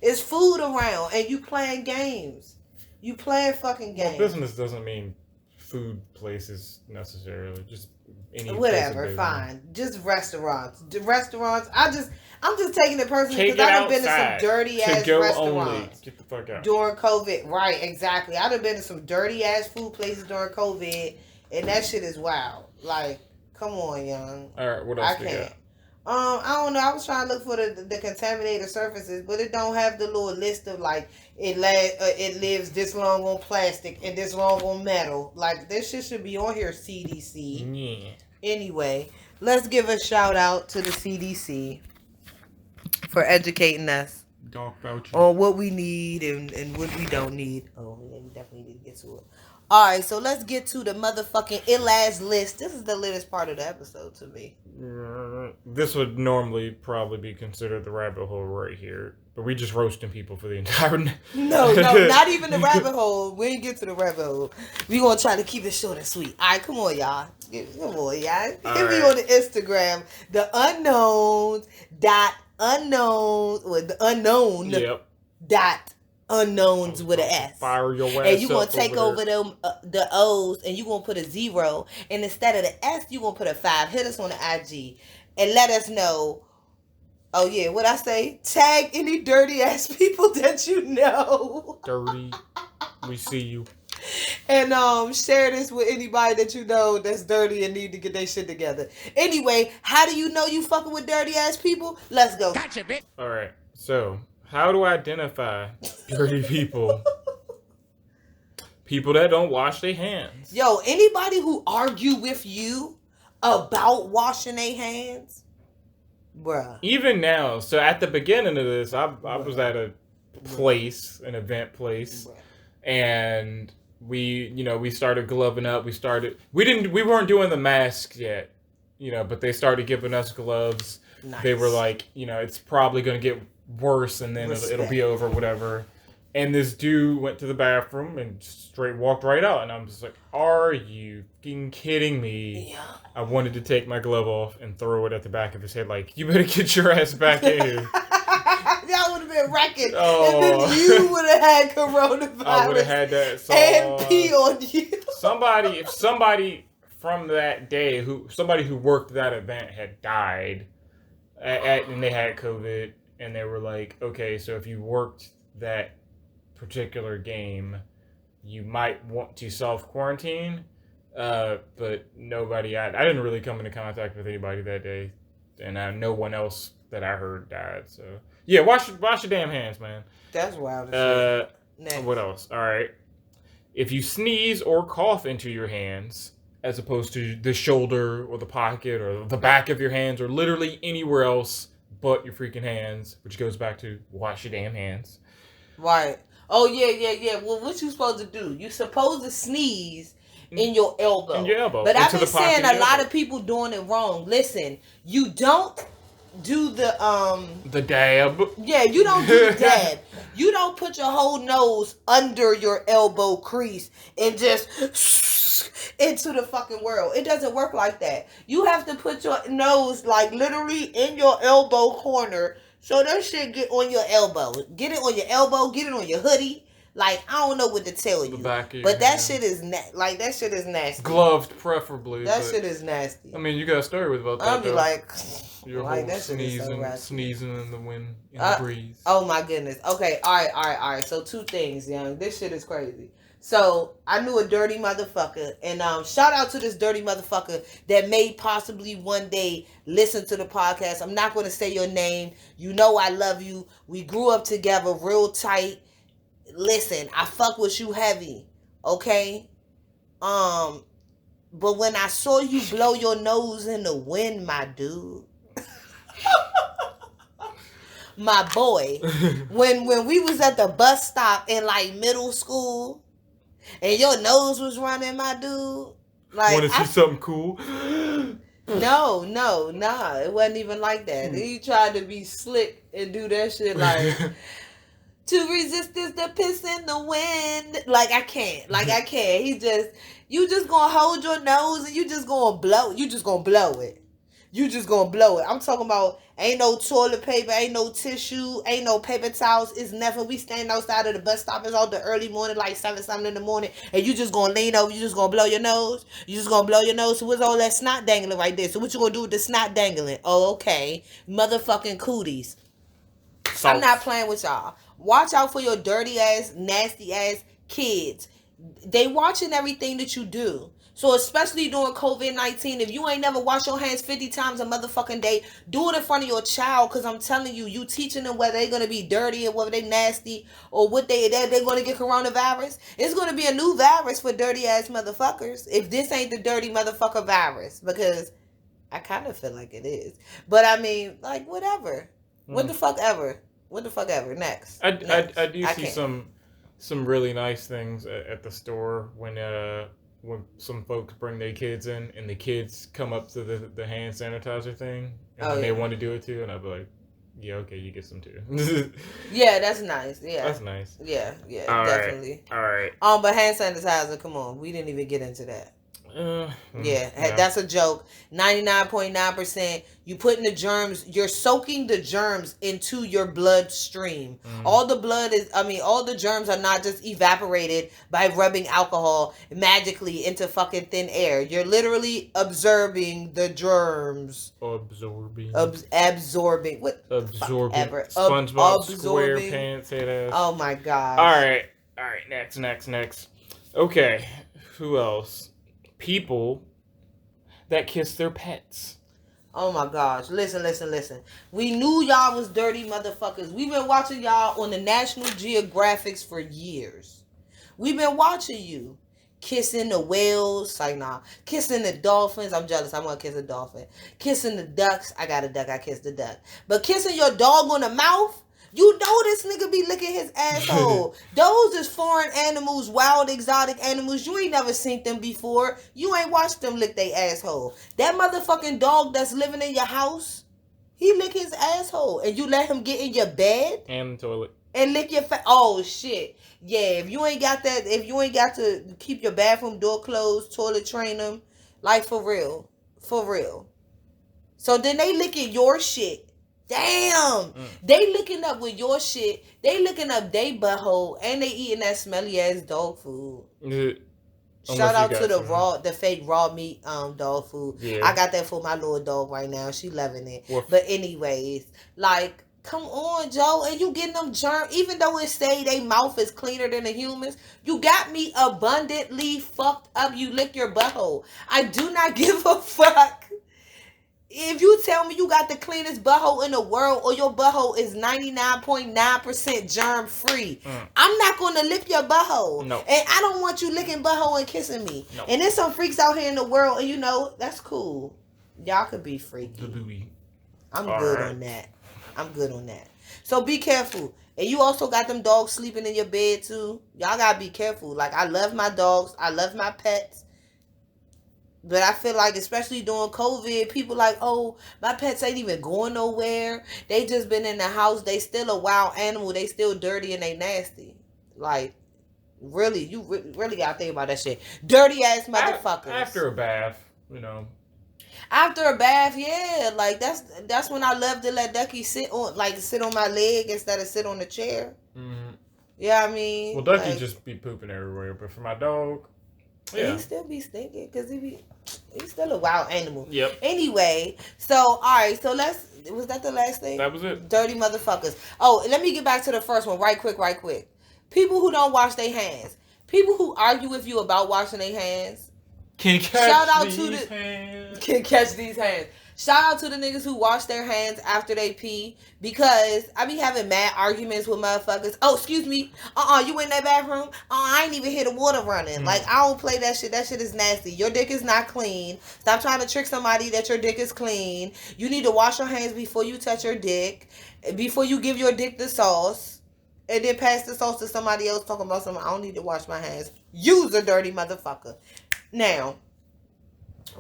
It's food around and you playing games. You playing fucking games. Well, business doesn't mean food places necessarily. Just any whatever, fine. Just restaurants. I'm just taking it personally because I've been to some dirty ass restaurants. Only. Get the fuck out. During COVID. Right, exactly. I've been to some dirty ass food places during COVID and that shit is wild. Like, come on, young. Alright, what else I can't. I don't know. I was trying to look for the contaminated surfaces, but it don't have the little list of like it lives this long on plastic and this long on metal. Like this shit should be on here, CDC. Yeah. Anyway, let's give a shout out to the CDC for educating us on what we need and what we don't need. Oh, yeah, we definitely need to get to it. All right, so let's get to the motherfucking ill-ass list. This is the littest part of the episode to me. This would normally probably be considered the rabbit hole right here. But we just roasting people for the entire... No, not even the rabbit hole. We ain't get to the rabbit hole. We gonna try to keep it short and sweet. All right, come on, y'all. Hit me on the Instagram. The unknown. Yep. Unknowns with an S. Fire your ass and you gonna take over them the O's and you gonna put a 0 and instead of the S you gonna put a 5. Hit us on the IG and let us know. Oh yeah, what I say? Tag any dirty ass people that you know. Dirty. We see you. And share this with anybody that you know that's dirty and need to get their shit together. Anyway, how do you know you fucking with dirty ass people? Let's go. Gotcha, bitch. All right, so. How do I identify dirty people? People that don't wash their hands. Yo, anybody who argue with you about washing their hands, bruh. Even now, so at the beginning of this, I was at a place, an event place, and we started gloving up. We weren't doing the masks yet, but they started giving us gloves. Nice. They were like, it's probably going to get worse and then it'll be over, whatever. And this dude went to the bathroom and straight walked right out. And I'm just like, are you fucking kidding me? Yeah. I wanted to take my glove off and throw it at the back of his head like, you better get your ass back in here. Y'all would have been wrecking. Oh. And then you would have had coronavirus. I would have had that sauce. And pee on you. If somebody from that day, somebody who worked that event had died, and they had COVID, and they were like, okay, so if you worked that particular game, you might want to self-quarantine, but nobody, I didn't really come into contact with anybody that day, and no one else that I heard died, so, yeah, wash your damn hands, man. That's wild. What else? All right. If you sneeze or cough into your hands, as opposed to the shoulder or the pocket or the back of your hands or literally anywhere else but your freaking hands, which goes back to wash your damn hands. Right. Oh, yeah. Well, what you supposed to do? You supposed to sneeze in your elbow. In your elbow. But I've been saying a lot of people doing it wrong. Listen, you don't do the dab. Yeah, you don't do the dab. You don't put your whole nose under your elbow crease and just into the fucking world. It doesn't work like that. You have to put your nose like literally in your elbow corner so that shit get on your elbow. Get it on your elbow, get it on your hoodie. Like, I don't know what to tell you. But that shit is that shit is nasty. Gloved preferably. That shit is nasty. I mean, you got a story about that. I'll be like, your like, whole that shit is so sneezing in the wind, in the breeze. Oh my goodness. Okay, all right. So 2 things, young. This shit is crazy. So I knew a dirty motherfucker, and shout out to this dirty motherfucker that may possibly one day listen to the podcast. I'm not going to say your name. You know I love you. We grew up together real tight. Listen, I fuck with you heavy, okay? But when I saw you blow your nose in the wind, my dude, my boy, when we was at the bus stop in like middle school, and your nose was running, my dude, like, want to see something cool? No, it wasn't even like that. He tried to be slick and do that shit like. To resist is the piss in the wind. Like, I can't. You just gonna hold your nose and you just gonna blow. You just gonna blow it. I'm talking about ain't no toilet paper, ain't no tissue, ain't no paper towels. It's nothing. We standing outside of the bus stop. It's all the early morning, like 7 something in the morning. And you just gonna lean over. You just gonna blow your nose. So what's all that snot dangling right there? So what you gonna do with the snot dangling? Oh, okay. Motherfucking cooties. I'm not playing with y'all. Watch out for your dirty ass, nasty ass kids. They watching everything that you do. So especially during COVID-19, if you ain't never washed your hands 50 times a motherfucking day, do it in front of your child. Because I'm telling you, you teaching them whether they're going to be dirty or whether they nasty or what they're going to get coronavirus. It's going to be a new virus for dirty ass motherfuckers. If this ain't the dirty motherfucker virus. Because I kind of feel like it is. But I mean, like, whatever. What the fuck ever. Next. I do see some really nice things at the store when some folks bring their kids in and the kids come up to the hand sanitizer thing and they want to do it too, and I'll be like, yeah, okay, you get some too. Yeah, that's nice. Yeah, that's nice. Yeah, all definitely. Right. All right. But hand sanitizer, come on, we didn't even get into that. Yeah, that's a joke. 99.9%. You putting the germs, you're soaking the germs into your bloodstream. All the germs are not just evaporated by rubbing alcohol magically into fucking thin air. You're literally absorbing the germs. Absorbing. Absorbing. What? Absorbing. Ever. SpongeBob SquarePants head ass. Oh my god. All right. Next. Okay. Who else? People that kiss their pets. Oh my gosh. Listen. We knew y'all was dirty motherfuckers. We've been watching y'all on the National Geographics for years. We've been watching you. Kissing the whales. Like, nah. Kissing the dolphins. I'm jealous. I want to kiss a dolphin. Kissing the ducks. I got a duck. I kissed the duck. But kissing your dog on the mouth? You know this nigga be licking his asshole. Those is foreign animals, wild, exotic animals. You ain't never seen them before. You ain't watched them lick their asshole. That motherfucking dog that's living in your house, he lick his asshole. And you let him get in your bed? And the toilet. and lick your face. Oh shit. Yeah, if you ain't got to keep your bathroom door closed, toilet train them, like for real. For real. So then they licking your shit. Damn. They licking up with your shit. They licking up they butthole and they eating that smelly ass dog food. Shout out to the fake raw meat dog food. Yeah. I got that for my little dog right now. She loving it. But anyways, like, come on, Joe. And you getting them germs, even though it say they mouth is cleaner than the humans, you got me abundantly fucked up. You lick your butthole. I do not give a fuck. If you tell me you got the cleanest butthole in the world or your butthole is 99.9% germ free, I'm not going to lick your butthole. No. And I don't want you licking butthole and kissing me. No. And there's some freaks out here in the world, and you know, that's cool. Y'all could be freaky. I'm good on that. I'm good on that. So be careful. And you also got them dogs sleeping in your bed too. Y'all got to be careful. Like, I love my dogs. I love my pets. But I feel like, especially during COVID, people like, oh, my pets ain't even going nowhere. They just been in the house. They still a wild animal. They still dirty and they nasty. Like, really, you really got to think about that shit. Dirty ass motherfuckers. After a bath, you know. After a bath, yeah. Like, that's when I love to let Ducky sit on my leg instead of sit on the chair. Mm-hmm. Yeah, I mean. Well, Ducky just be pooping everywhere. But for my dog, yeah. He still be stinking because he's still a wild animal. Yep. Anyway, so all right, so was that the last thing? That was it. Dirty motherfuckers. Oh, let me get back to the first one right quick. People who don't wash their hands. People who argue with you about washing their hands. Can catch these hands. Shout out to the niggas who wash their hands after they pee, because I be having mad arguments with motherfuckers. Oh, excuse me. You in that bathroom? I ain't even hear the water running. Like, I don't play that shit. That shit is nasty. Your dick is not clean. Stop trying to trick somebody that your dick is clean. You need to wash your hands before you touch your dick, before you give your dick the sauce, and then pass the sauce to somebody else talking about something. I don't need to wash my hands. You's a dirty motherfucker. Now,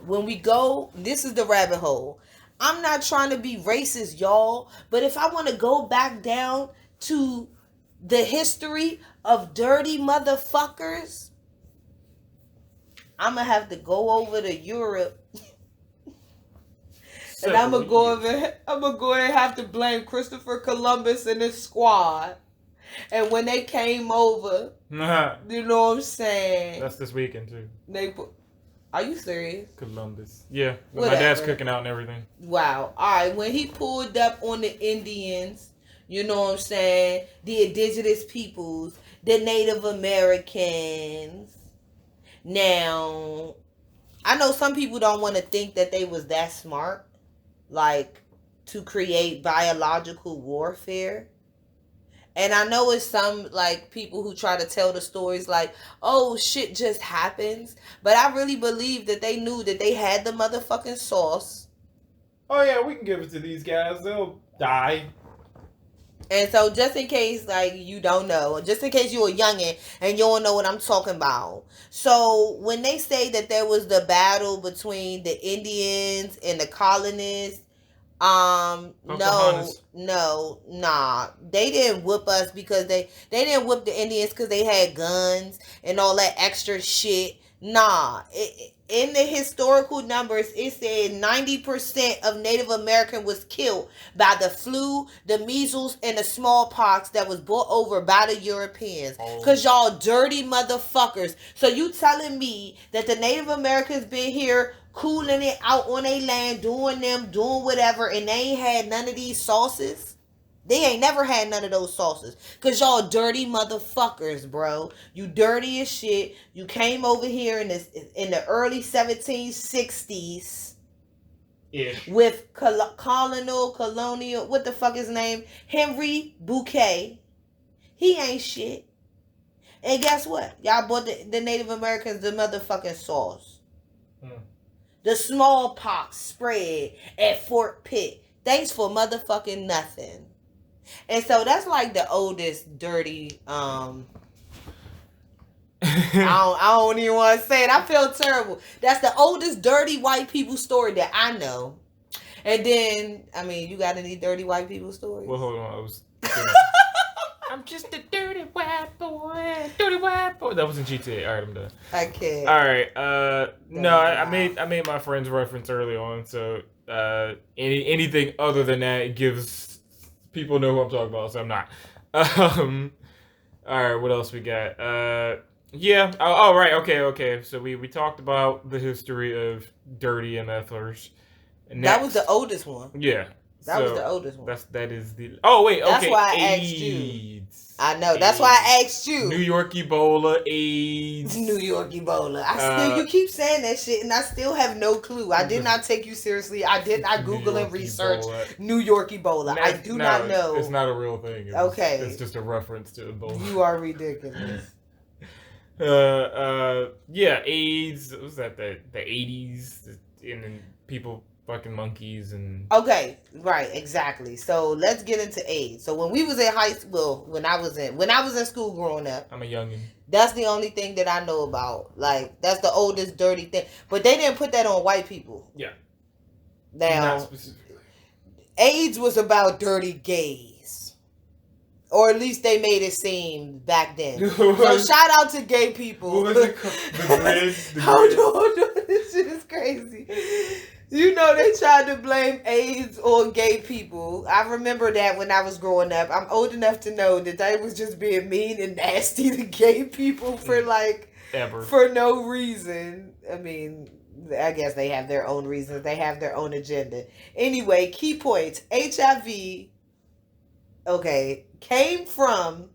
when we go, this is the rabbit hole. I'm not trying to be racist, y'all, but if I want to go back down to the history of dirty motherfuckers, I'm going to have to go over to Europe. And I'm going to go ahead and have to blame Christopher Columbus and his squad. And when they came over, you know what I'm saying? That's this weekend, too. Are you serious? Columbus. Yeah. My dad's cooking out and everything. Wow. All right. When he pulled up on the Indians, you know what I'm saying? The indigenous peoples, the Native Americans. Now, I know some people don't want to think that they was that smart, like, to create biological warfare. And I know it's some, like, people who try to tell the stories like, oh, shit just happens. But I really believe that they knew that they had the motherfucking sauce. Oh, yeah, we can give it to these guys. They'll die. And so just in case, like, you don't know, just in case you're a youngin' and you don't know what I'm talking about. So when they say that there was the battle between the Indians and the colonists, nah. They didn't whoop us because they didn't whoop the Indians because they had guns and all that extra shit. Nah. In the historical numbers, it said 90% of Native American was killed by the flu, the measles, and the smallpox that was brought over by the Europeans. Because y'all dirty motherfuckers. So you telling me that the Native Americans been here cooling it out on their land, doing whatever, and they ain't had none of these sauces? They ain't never had none of those sauces. Because y'all dirty motherfuckers, bro. You dirty as shit. You came over here in the early 1760s. Yeah. With colonial, what the fuck is his name? Henry Bouquet. He ain't shit. And guess what? Y'all bought the Native Americans the motherfucking sauce. The smallpox spread at Fort Pitt. Thanks for motherfucking nothing. And so that's like the oldest dirty, I don't even want to say it. I feel terrible. That's the oldest dirty white people story that I know. And then, I mean, you got any dirty white people stories? Well, hold on. I'm just a dirty white boy. Dirty white boy. That was in GTA. All right, I'm done. I can't. All right. No, I made my friend's reference early on, so anything other than that gives people know who I'm talking about. So I'm not. All right. What else we got? Yeah. Oh, right. Okay. So we talked about the history of dirty MFers. That was the oldest one. Yeah. That was the oldest one. That is the. Oh wait. Okay. That's why I AIDS. asked you. I know. That's why I asked you. New York Ebola, AIDS. New York Ebola. You keep saying that shit, and I still have no clue. I did not take you seriously. I did not Google and research New York Ebola. I do not know. It's not a real thing. It's just a reference to Ebola. You are ridiculous. Yeah, AIDS. What was that? The 80s, and then people. Fucking monkeys and okay, right, exactly. So let's get into AIDS. So when we was in high school, when I was in school growing up, I'm a youngin'. That's the only thing that I know about. Like that's the oldest dirty thing. But they didn't put that on white people. Yeah. Now, AIDS was about dirty gays, or at least they made it seem back then. So shout out to gay people. What was it called? The grid. Hold on, this shit is crazy. You know, they tried to blame AIDS on gay people. I remember that when I was growing up. I'm old enough to know that they was just being mean and nasty to gay people for for no reason. I mean, I guess they have their own reasons. They have their own agenda. Anyway, key points. HIV, came from...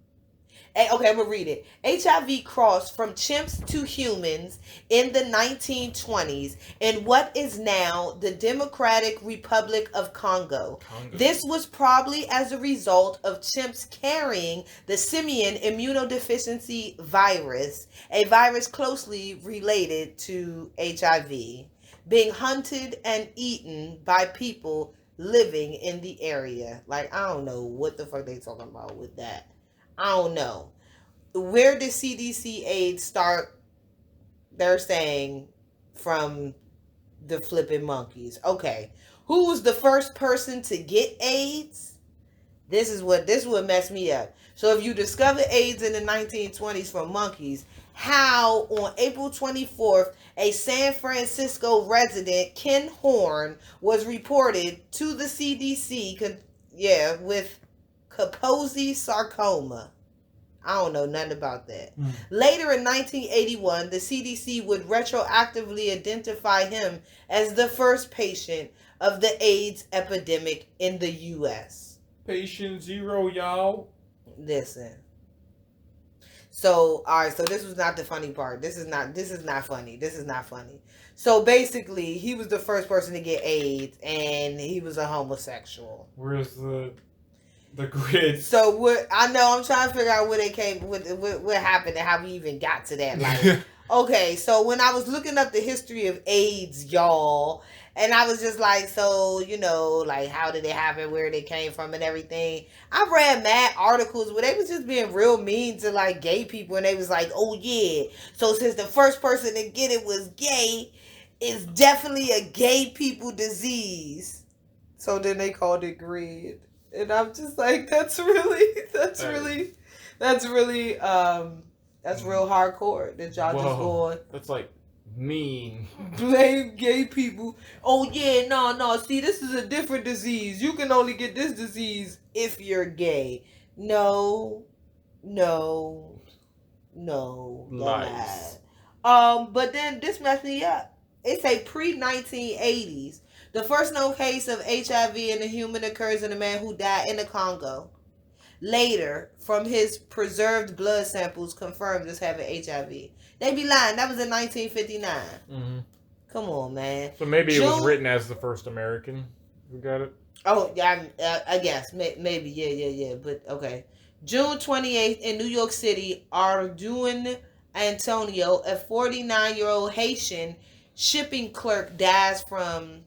Okay, I'm going to read it. HIV crossed from chimps to humans in the 1920s in what is now the Democratic Republic of Congo. This was probably as a result of chimps carrying the simian immunodeficiency virus, a virus closely related to HIV, being hunted and eaten by people living in the area. Like, I don't know what the fuck they talking about with that. I don't know. Where did CDC AIDS start? They're saying from the flipping monkeys. Okay. Who was the first person to get AIDS? This is what messed me up. So if you discover AIDS in the 1920s from monkeys, how on April 24th, a San Francisco resident, Ken Horn, was reported to the CDC with Kaposi sarcoma. I don't know nothing about that. Later in 1981, the CDC would retroactively identify him as the first patient of the AIDS epidemic in the U.S. Patient 0, y'all. Listen. So, all right, so this was not the funny part. This is not funny. This is not funny. So basically, he was the first person to get AIDS, and he was a homosexual. Where's the grid? So what I know, I'm trying to figure out where they came, what happened, and how we even got to that. Like, okay, so when I was looking up the history of AIDS, y'all, and I was just like, so like how did it happen, where they came from, and everything. I read mad articles where they was just being real mean to like gay people, and they was like, oh yeah, so since the first person to get it was gay, it's definitely a gay people disease. So then they called it grid. And I'm just like, that's real hardcore that y'all just going. That's like mean. Blame gay people. Oh yeah, no. See, this is a different disease. You can only get this disease if you're gay. No. Lies. But then this messed me up. It's a pre-1980s. The first known case of HIV in a human occurs in a man who died in the Congo. Later, from his preserved blood samples, confirmed as having HIV. They be lying. That was in 1959. Mm-hmm. Come on, man. So maybe it was written as the first American who got it? Oh, yeah, I guess. Maybe. Yeah. But, okay. June 28th in New York City, Arduin Antonio, a 49-year-old Haitian shipping clerk, dies from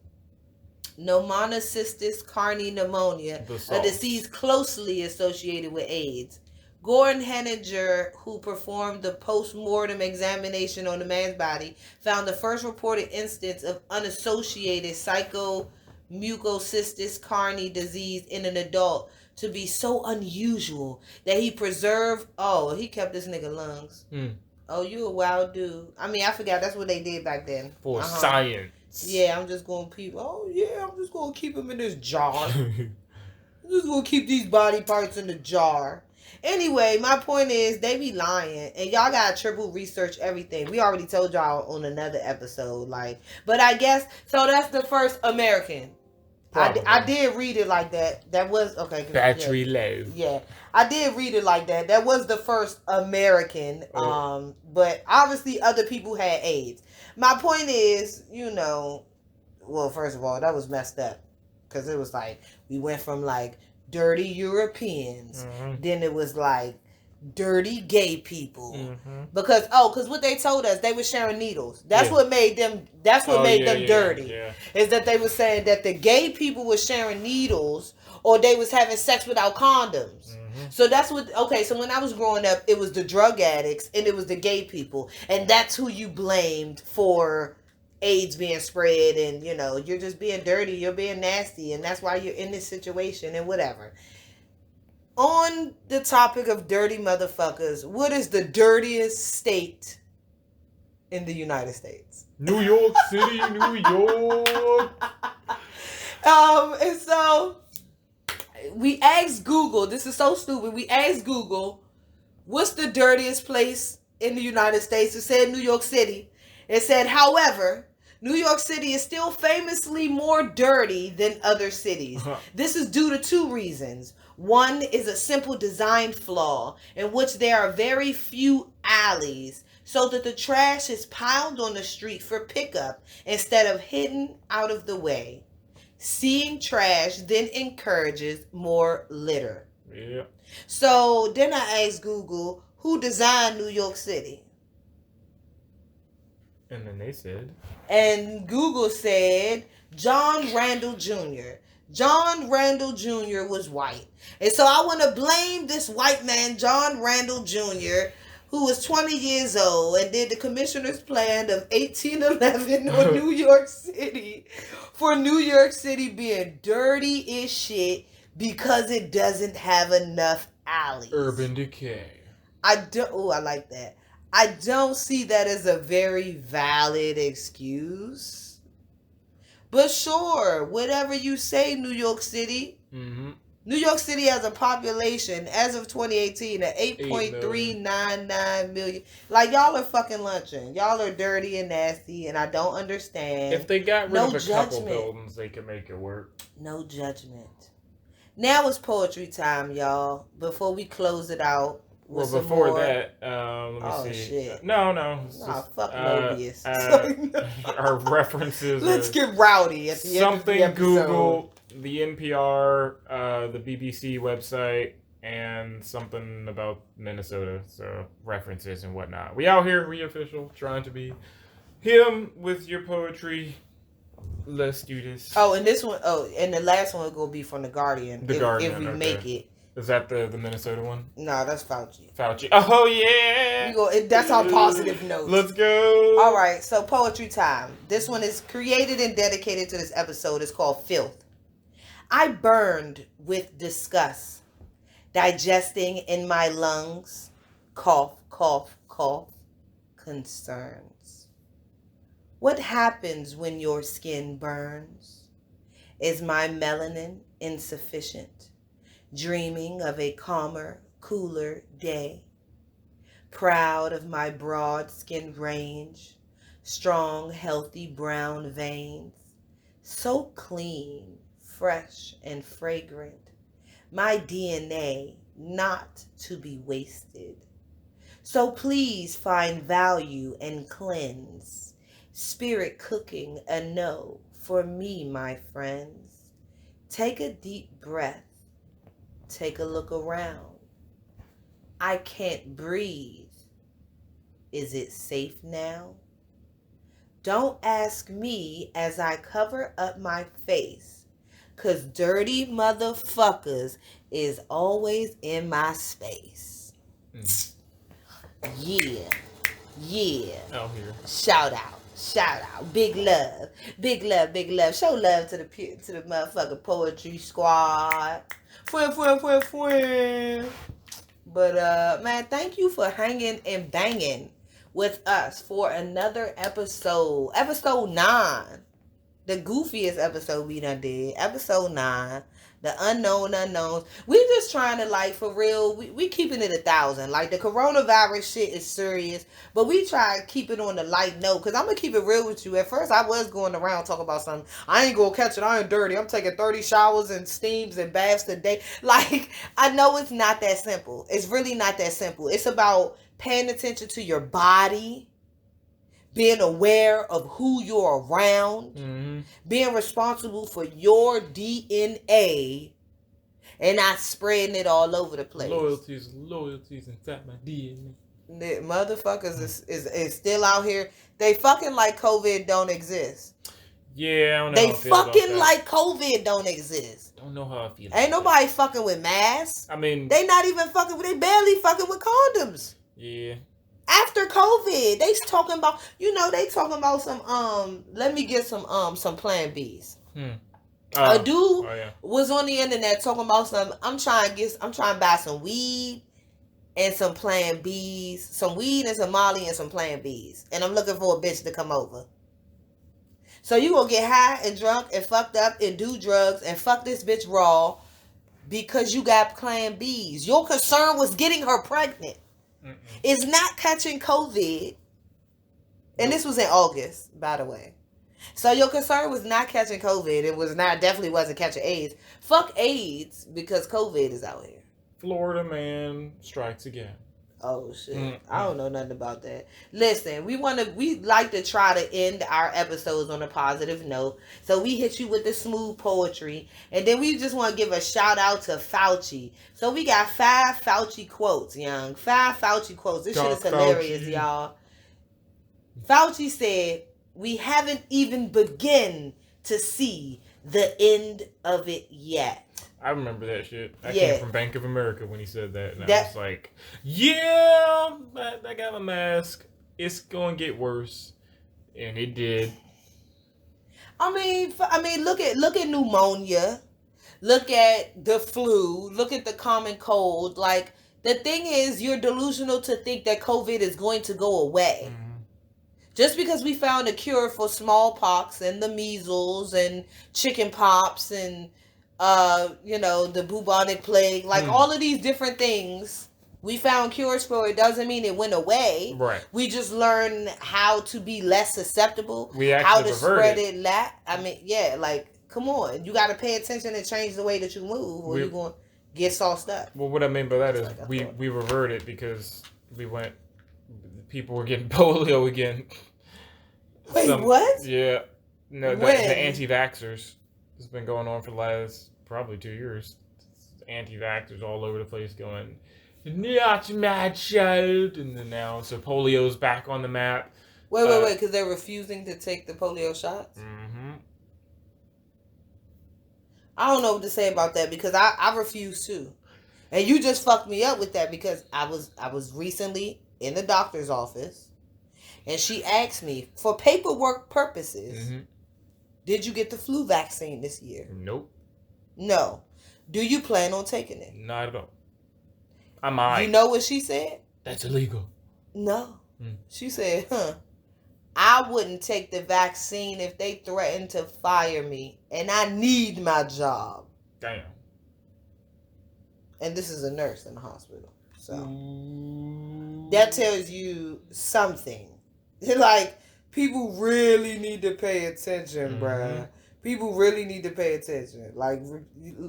pneumocystis carni pneumonia, a disease closely associated with AIDS. Gordon Henninger, who performed the post-mortem examination on the man's body, found the first reported instance of unassociated psychomucocystis carni disease in an adult to be so unusual that he preserved. Oh, he kept this nigga lungs. Oh, you a wild dude. I mean, I forgot that's what they did back then. For science. Yeah, I'm just gonna keep. Oh yeah, I'm just gonna keep him in this jar. I'm just gonna keep these body parts in the jar. Anyway, my point is they be lying, and y'all gotta triple research everything. We already told y'all on another episode, like, but I guess so. That's the first American. I did read it like that. That was okay. Battery low. Yeah, I did read it like that. That was the first American. But obviously other people had AIDS. My point is, well, first of all, that was messed up because it was like we went from like dirty Europeans, then it was like dirty gay people because what they told us, they were sharing needles. That's what made them dirty. Is that they were saying that the gay people were sharing needles or they was having sex without condoms. So that's what so when I was growing up, it was the drug addicts and it was the gay people, and that's who you blamed for AIDS being spread, and you're just being dirty, you're being nasty, and that's why you're in this situation and whatever. On the topic of dirty motherfuckers, what is the dirtiest state in the United States? New York City, New York. And so we asked Google, this is so stupid, we asked Google, what's the dirtiest place in the United States? It said New York City. It said, however, New York City is still famously more dirty than other cities. This is due to two reasons. One is a simple design flaw in which there are very few alleys so that the trash is piled on the street for pickup instead of hidden out of the way. Seeing trash then encourages more litter. Yeah. So then I asked Google, who designed New York City? And then they said. And Google said John Randall Jr. John Randall Jr. was white. And so I want to blame this white man, John Randall Jr., who was 20 years old and did the commissioner's plan of 1811 on New York City for New York City being dirty as shit because it doesn't have enough alleys. Urban decay. I like that. I don't see that as a very valid excuse. But sure, whatever you say, New York City. New York City has a population, as of 2018, of 8.399 million. Like, y'all are fucking lunching. Y'all are dirty and nasty, and I don't understand. If they got rid of a couple buildings, they could make it work. No judgment. Now it's poetry time, y'all. Before we close it out. Well, before that, let me see. Shit. No. Fuck Mobius. Our references. Let's get rowdy at the end of the episode. Google, the NPR, the BBC website, and something about Minnesota. So references and whatnot. We out here, we official, trying to be him with your poetry. Let's do this. And this one, and the last one will be from The Guardian. If we make it. Is that the Minnesota one? No, that's Fauci. Oh, yeah! That's our positive note. Let's go! All right, so poetry time. This one is created and dedicated to this episode. It's called Filth. I burned with disgust, digesting in my lungs, cough, cough, cough, concerns. What happens when your skin burns? Is my melanin insufficient? Dreaming of a calmer, cooler day. Proud of my broad skin range, strong, healthy brown veins. So clean, fresh, and fragrant. My DNA not to be wasted. So please find value and cleanse. Spirit cooking a no for me, my friends. Take a deep breath. Take a look around. I can't breathe. Is it safe now? Don't ask me as I cover up my face, 'cause dirty motherfuckers is always in my space. Yeah. Out here. Shout out. Shout out. Big love. Big love, big love. Show love to the motherfucking poetry squad. Friend. But man, thank you for hanging and banging with us for another episode. Episode 9. The goofiest episode we done did. Episode 9. The unknown unknowns. We just trying to, like, for real, we keeping it 1,000. Like, the coronavirus shit is serious, but we try to keep it on the light note. Because I'm going to keep it real with you. At first, I was going around talking about something. I ain't going to catch it. I ain't dirty. I'm taking 30 showers and steams and baths a day. Like, I know it's not that simple. It's really not that simple. It's about paying attention to your body, being aware of who you're around, being responsible for your DNA, and not spreading it all over the place. Loyalties inside my DNA. The motherfuckers is still out here. They fucking like COVID don't exist. Yeah, I don't know. They fucking like COVID don't exist. Don't know how I feel. Ain't nobody fucking with masks. I mean, they not even fucking with. They barely fucking with condoms. Yeah. After COVID, they talking about, they talking about some, let me get some Plan Bs. A dude was on the internet talking about some, I'm trying to buy some weed and some Plan Bs, some weed and some Molly and some Plan Bs. And I'm looking for a bitch to come over. So you gonna get high and drunk and fucked up and do drugs and fuck this bitch raw because you got Plan Bs. Your concern was getting her pregnant. Is not catching COVID. And this was in August, by the way. So your concern was not catching COVID. It was not, definitely wasn't catching AIDS. Fuck AIDS because COVID is out here. Florida man strikes again. Oh shit. I don't know nothing about that. Listen, we like to try to end our episodes on a positive note. So we hit you with the smooth poetry. And then we just want to give a shout out to Fauci. So we got 5 Fauci quotes, young. 5 Fauci quotes. This shit is hilarious, y'all. Fauci said, "We haven't even begun to see the end of it yet." I remember that shit. I came from Bank of America when he said that. And I was like, yeah, but I got a mask. It's going to get worse. And it did. I mean, look at pneumonia. Look at the flu. Look at the common cold. Like, the thing is, you're delusional to think that COVID is going to go away. Just because we found a cure for smallpox and the measles and chicken pox and the bubonic plague, like all of these different things we found cures for, it doesn't mean it went away. Right. We just learned how to be less susceptible. We actually how to spread it. Like, come on, you got to pay attention and change the way that you move, or you're going to get sauced up. Well, what I mean by that is we reverted because people were getting polio again. Wait, what? Yeah. No, the anti-vaxxers. It's been going on for the last probably 2 years. Anti-vaxxers all over the place going, "Not my child," and then now polio's back on the map. Wait, because they're refusing to take the polio shots. I don't know what to say about that because I refuse to, and you just fucked me up with that because I was recently in the doctor's office, and she asked me for paperwork purposes. Did you get the flu vaccine this year? Nope. No. Do you plan on taking it? Not at all. I might. You know what she said? That's illegal. No. She said, I wouldn't take the vaccine if they threatened to fire me, and I need my job. Damn. And this is a nurse in the hospital. So that tells you something. Like, people really need to pay attention, bruh. People really need to pay attention. Like,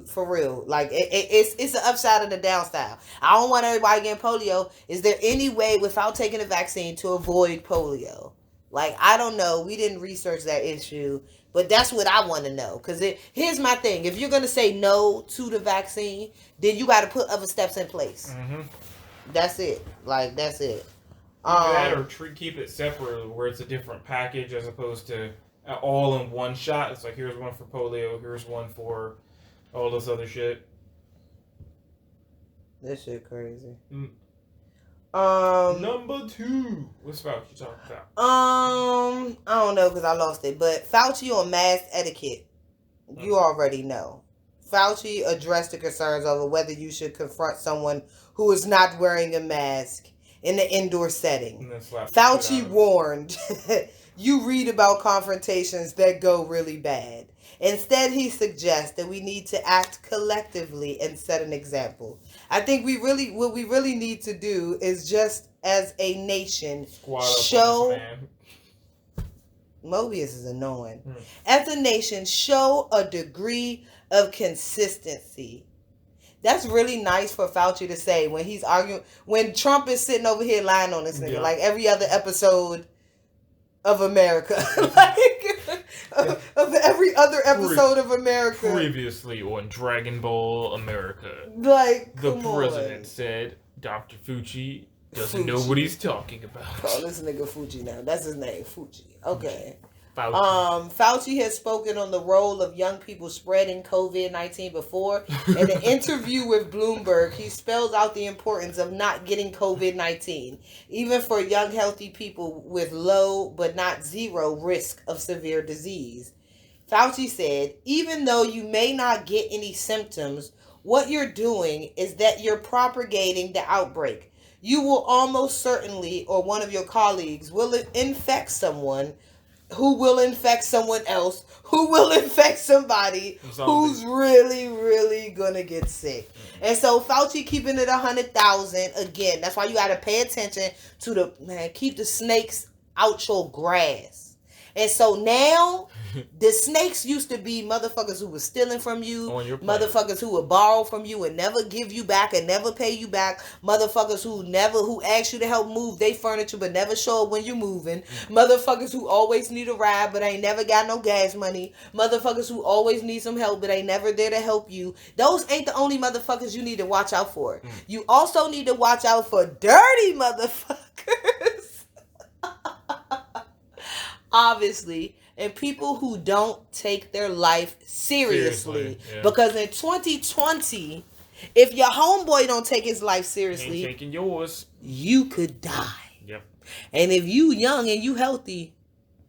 for real. Like, it's the upside and the downside. I don't want everybody getting polio. Is there any way without taking a vaccine to avoid polio? Like, I don't know. We didn't research that issue. But that's what I want to know. Because here's my thing. If you're going to say no to the vaccine, then you got to put other steps in place. That's it. Like, that's it. That or keep it separate where it's a different package as opposed to all in one shot. It's like, here's one for polio, here's one for all this other shit. This shit crazy. Number 2. What's Fauci talking about? I don't know because I lost it. But Fauci on mask etiquette. You already know. Fauci addressed the concerns over whether you should confront someone who is not wearing a mask in the indoor setting. Fauci warned, you read about confrontations that go really bad. Instead, he suggests that we need to act collectively and set an example. I think what we really need to do is just as a nation show. Mobius is annoying. As a nation, show a degree of consistency. That's really nice for Fauci to say when he's arguing, when Trump is sitting over here lying on this nigga, like every other episode of America. Of every other episode of America. Previously on Dragon Ball America. Like, the president said Dr. Fauci doesn't know what he's talking about. Oh, this nigga Fuji now. That's his name, Fuji. Okay. Fauci has spoken on the role of young people spreading COVID-19 before. In an interview with Bloomberg, he spells out the importance of not getting COVID-19, even for young, healthy people with low but not zero risk of severe disease. Fauci said, even though you may not get any symptoms, what you're doing is that you're propagating the outbreak. You will almost certainly, or one of your colleagues, will infect someone who will infect someone else, who will infect somebody who's really, really gonna get sick. And so Fauci keeping it 100,000, again, that's why you gotta pay attention to keep the snakes out your grass. And so now, the snakes used to be motherfuckers who was stealing from you, motherfuckers who would borrow from you and never give you back and never pay you back, motherfuckers who ask you to help move their furniture but never show up when you're moving, motherfuckers who always need a ride but ain't never got no gas money, motherfuckers who always need some help but ain't never there to help you. Those ain't the only motherfuckers you need to watch out for. You also need to watch out for dirty motherfuckers. Obviously, and people who don't take their life seriously. Yeah. Because in 2020, if your homeboy don't take his life seriously, ain't taking yours, you could die. Yep. And if you young and you healthy,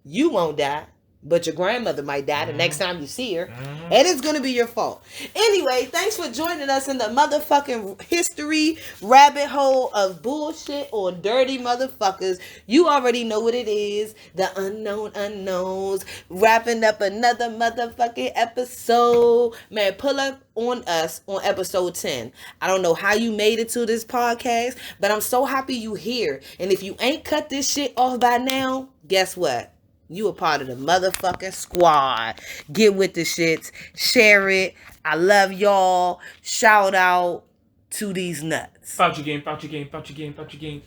you won't die. But your grandmother might die the next time you see her. And it's going to be your fault. Anyway, thanks for joining us in the motherfucking history rabbit hole of bullshit or dirty motherfuckers. You already know what it is. The unknown unknowns. Wrapping up another motherfucking episode. Man, pull up on us on episode 10. I don't know how you made it to this podcast, but I'm so happy you here. And if you ain't cut this shit off by now, guess what? You a part of the motherfucking squad. Get with the shits. Share it. I love y'all. Shout out to these nuts. Fauci game.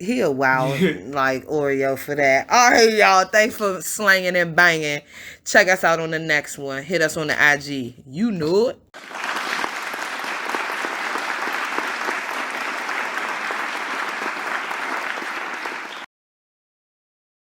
He a wild like Oreo for that. All right, y'all. Thanks for slanging and banging. Check us out on the next one. Hit us on the IG. You know it.